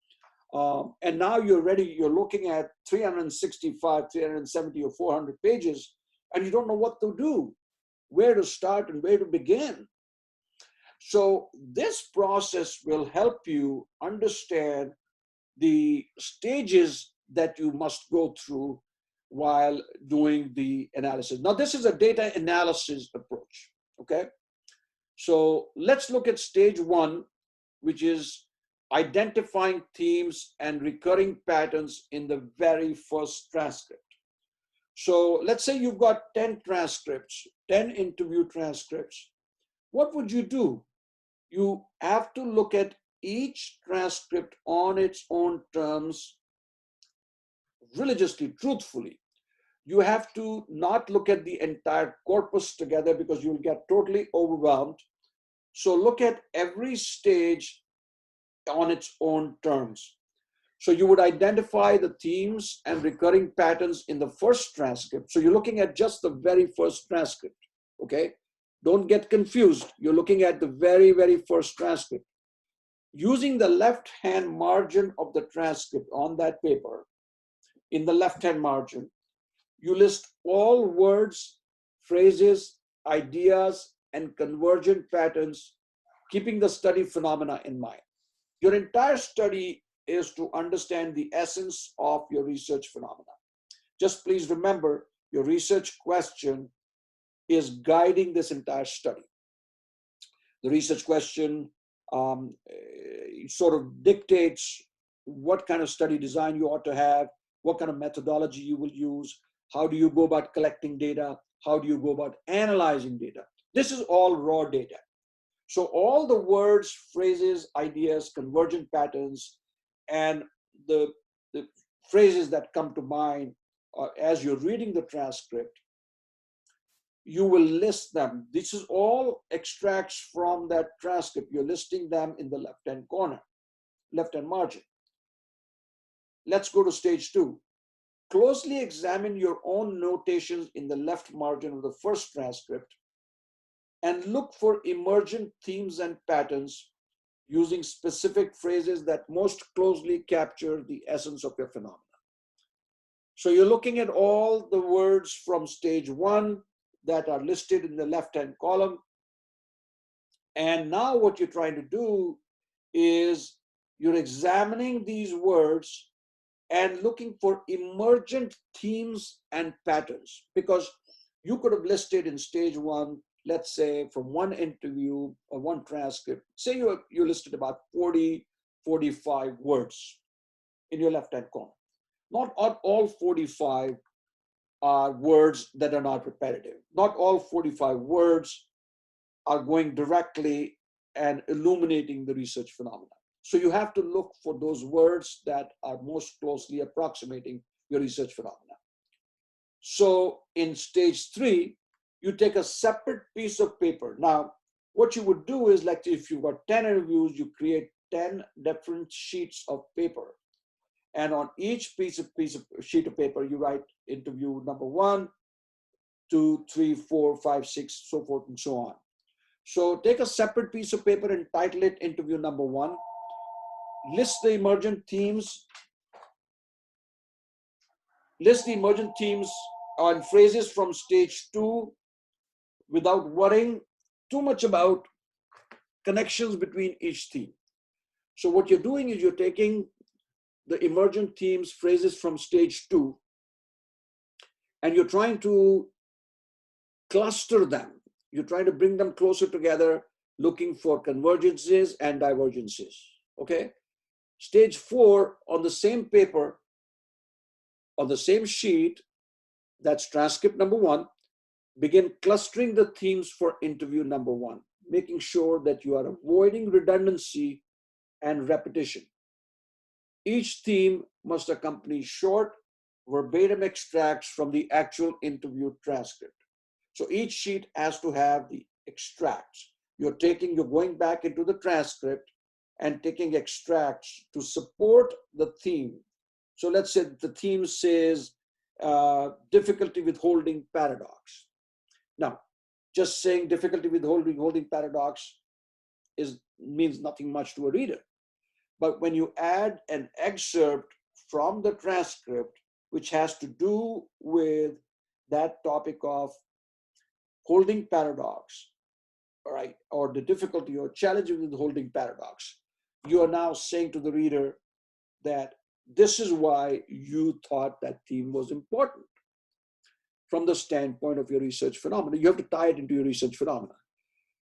and now you're ready, you're looking at 365, 370 or 400 pages, and you don't know what to do, where to start and where to begin. So this process will help you understand the stages that you must go through while doing the analysis. Now, this is a data analysis approach, okay? So let's look at stage 1, which is identifying themes and recurring patterns in the very first transcript. So let's say you've got 10 transcripts, 10 interview transcripts. What would you do? You have to look at each transcript on its own terms religiously, truthfully. You have to not look at the entire corpus together because you'll get totally overwhelmed. So look at every stage on its own terms. So you would identify the themes and recurring patterns in the first transcript. So you're looking at just the very first transcript, okay? Don't get confused. You're looking at the very, very first transcript. Using the left-hand margin of the transcript on that paper, in the left-hand margin, you list all words, phrases, ideas, and convergent patterns, keeping the study phenomena in mind. Your entire study is to understand the essence of your research phenomena. Just please remember, your research question is guiding this entire study. The research question sort of dictates what kind of study design you ought to have, what kind of methodology you will use, how do you go about collecting data, how do you go about analyzing data. This is all raw data. So all the words, phrases, ideas, convergent patterns, and the phrases that come to mind as you're reading the transcript, you will list them. This is all extracts from that transcript. You're listing them in the left-hand corner, left-hand margin. Let's go to stage 2. Closely examine your own notations in the left margin of the first transcript and look for emergent themes and patterns using specific phrases that most closely capture the essence of your phenomena. So you're looking at all the words from stage 1 that are listed in the left-hand column. And now what you're trying to do is you're examining these words and looking for emergent themes and patterns, because you could have listed in stage 1, let's say from one interview or one transcript, say you listed about 40, 45 words in your left-hand corner. Not all 45 are words that are not repetitive. Not all 45 words are going directly and illuminating the research phenomena. So you have to look for those words that are most closely approximating your research phenomena. So in stage 3, you take a separate piece of paper. Now, what you would do is, like if you've got 10 interviews, you create 10 different sheets of paper. And on each sheet of paper, you write interview number 1, 2, 3, 4, 5, 6, so forth and so on. So take a separate piece of paper and title it interview number 1. List the emergent themes. List the emergent themes and phrases from stage 2 without worrying too much about connections between each theme. So what you're doing is you're taking the emergent themes, phrases from stage 2, and you're trying to cluster them. You're trying to bring them closer together, looking for convergences and divergences, okay? Stage 4, on the same paper, on the same sheet, that's transcript number 1, begin clustering the themes for interview number 1, making sure that you are avoiding redundancy and repetition. Each theme must accompany short, verbatim extracts from the actual interview transcript. So each sheet has to have the extracts. You're going back into the transcript and taking extracts to support the theme. So let's say the theme says difficulty with holding paradox. Now, just saying difficulty with holding paradox means nothing much to a reader. But when you add an excerpt from the transcript, which has to do with that topic of holding paradox, all right, or the difficulty or challenge with holding paradox, you are now saying to the reader that this is why you thought that theme was important from the standpoint of your research phenomena. You have to tie it into your research phenomena.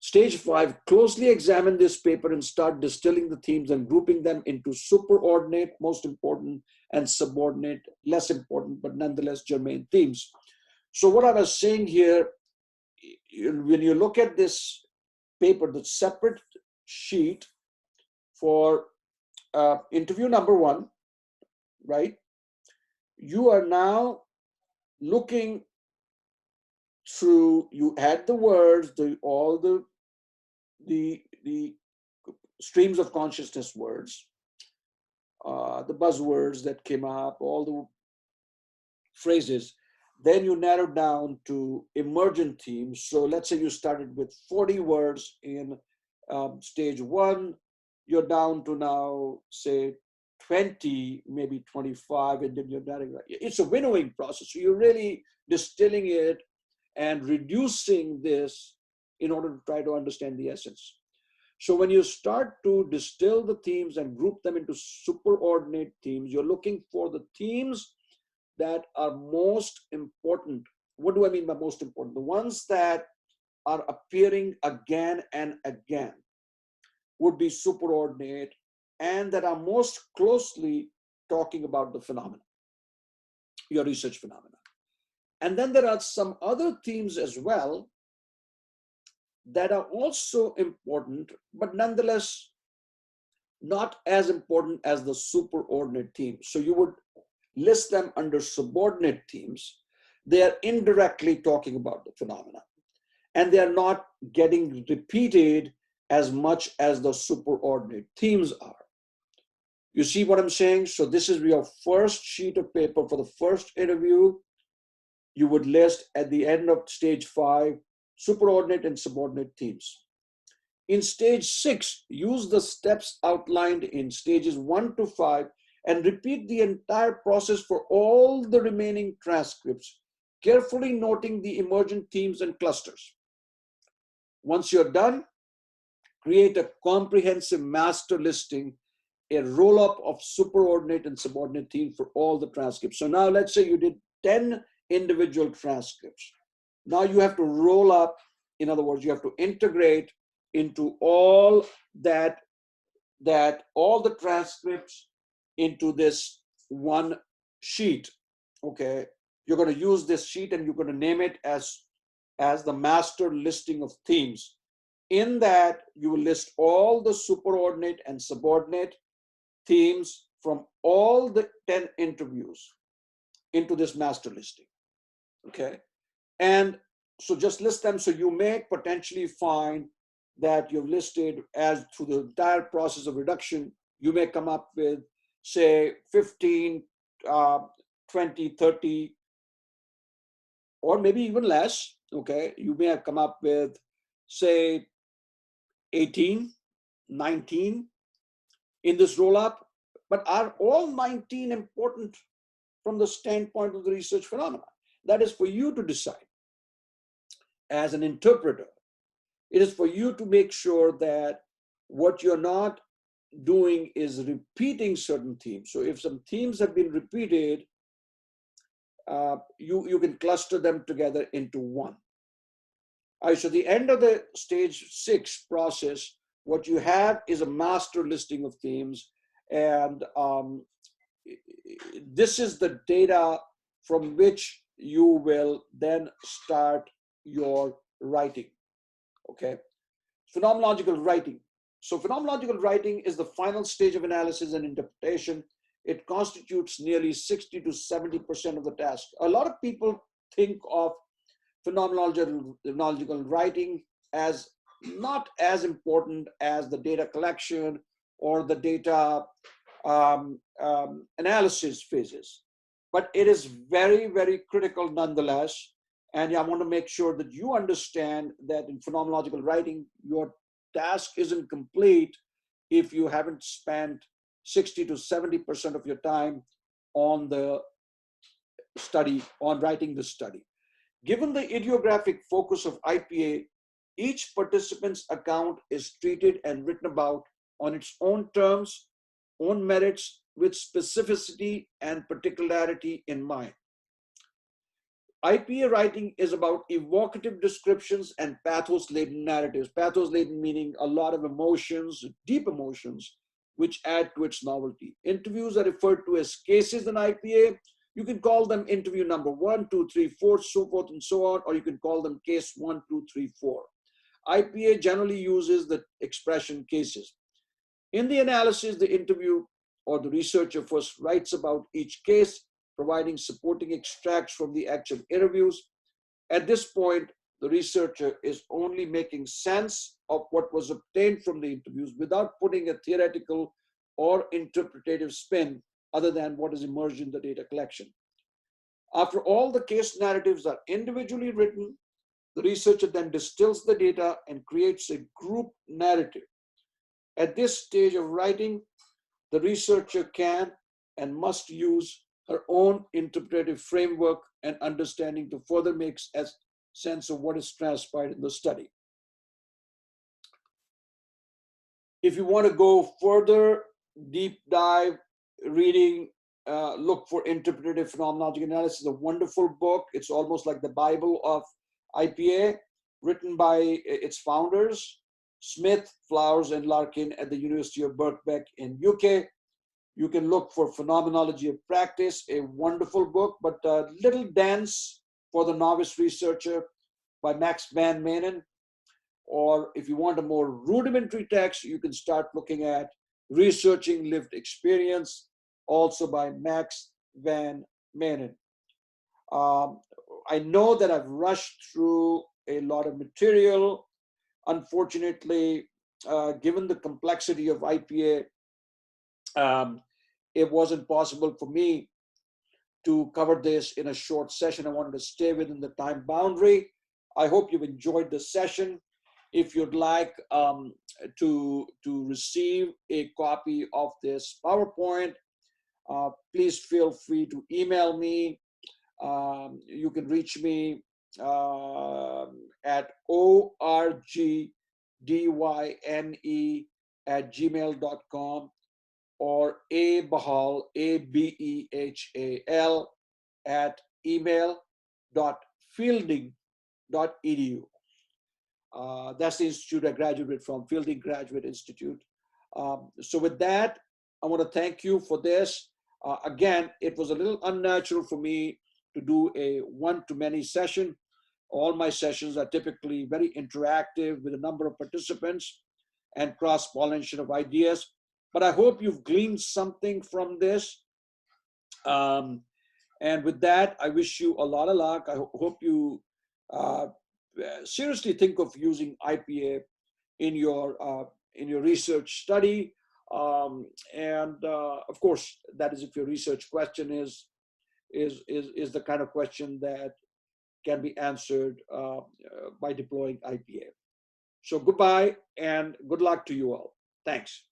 Stage 5, closely examine this paper and start distilling the themes and grouping them into superordinate, most important, and subordinate, less important, but nonetheless germane themes. So what I was saying here, when you look at this paper, the separate sheet for interview number 1, right? You are now looking through, you add the words, all the streams of consciousness words, the buzzwords that came up, all the phrases. Then you narrow down to emergent themes. So let's say you started with 40 words in stage 1, you're down to now, say, 20, maybe 25, and then you're narrowing. It's a winnowing process. So you're really distilling it and reducing this in order to try to understand the essence. So when you start to distill the themes and group them into superordinate themes, you're looking for the themes that are most important. What do I mean by most important? The ones that are appearing again and again would be superordinate and that are most closely talking about the phenomena, your research phenomena. And then there are some other themes as well that are also important, but nonetheless not as important as the superordinate themes. So you would list them under subordinate themes. They are indirectly talking about the phenomena, and they are not getting repeated as much as the superordinate themes are. You see what I'm saying? So this is your first sheet of paper for the first interview. You would list at the end of stage 5, superordinate and subordinate themes. In stage 6, use the steps outlined in stages 1 to 5 and repeat the entire process for all the remaining transcripts, carefully noting the emergent themes and clusters. Once you're done, create a comprehensive master listing, a roll-up of superordinate and subordinate themes for all the transcripts. So now let's say you did 10 individual transcripts. Now you have to roll up, in other words, you have to integrate into all all the transcripts into this one sheet. Okay, you're going to use this sheet and you're going to name it as the master listing of themes. In that, you will list all the superordinate and subordinate themes from all the 10 interviews into this master listing. Okay, and so just list them. So you may potentially find that you've listed, as through the entire process of reduction, you may come up with, say, 15, 20, 30, or maybe even less. Okay, you may have come up with, say, 18, 19 in this roll-up. But are all 19 important from the standpoint of the research phenomena? That is for you to decide. As an interpreter, it is for you to make sure that what you're not doing is repeating certain themes. So if some themes have been repeated, you can cluster them together into one. All right, so the end of the stage 6 process, what you have is a master listing of themes, and this is the data from which you will then start your writing. Okay, phenomenological writing. So phenomenological writing is the final stage of analysis and interpretation. It constitutes nearly 60 to 70% of the task. A lot of people think of phenomenological writing as not as important as the data collection or the data analysis phases, but it is very, very critical nonetheless. And I want to make sure that you understand that in phenomenological writing, your task isn't complete if you haven't spent 60 to 70% of your time on the study, on writing the study. Given the idiographic focus of IPA, each participant's account is treated and written about on its own terms, own merits, with specificity and particularity in mind. IPA writing is about evocative descriptions and pathos-laden narratives. Pathos-laden meaning a lot of emotions, deep emotions, which add to its novelty. Interviews are referred to as cases in IPA. You can call them interview number 1, 2, 3, 4, so forth and so on, or you can call them case 1, 2, 3, 4. IPA generally uses the expression cases. In the analysis, the interview or the researcher first writes about each case, providing supporting extracts from the actual interviews. At this point, the researcher is only making sense of what was obtained from the interviews without putting a theoretical or interpretative spin other than what is emerged in the data collection. After all the case narratives are individually written, the researcher then distills the data and creates a group narrative. At this stage of writing, the researcher can and must use her own interpretive framework and understanding to further make sense of what is transpired in the study. If you want to go further, deep dive reading, look for Interpretative Phenomenological Analysis, a wonderful book. It's almost like the Bible of IPA, written by its founders, Smith, Flowers, and Larkin at the University of Birkbeck in UK. You can look for Phenomenology of Practice, a wonderful book, but a little dense for the novice researcher, by Max Van Manen. Or if you want a more rudimentary text, you can start looking at Researching Lived Experience, also by Max Van Manen. I know that I've rushed through a lot of material. Unfortunately, given the complexity of IPA, it wasn't possible for me to cover this in a short session. I wanted to stay within the time boundary. I hope you've enjoyed the session. If you'd like to receive a copy of this PowerPoint, please feel free to email me. You can reach me at orgdyne@gmail.com, or abehal, ABEHAL, at email.fielding.edu. That's the institute I graduated from, Fielding Graduate Institute. So with that, I want to thank you for this. Again, it was a little unnatural for me to do a one-to-many session. All my sessions are typically very interactive with a number of participants and cross-pollination of ideas. But I hope you've gleaned something from this. And with that, I wish you a lot of luck. I hope you seriously think of using IPA in your research study. Of course, that is if your research question is the kind of question that can be answered by deploying IPA. So goodbye and good luck to you all. Thanks.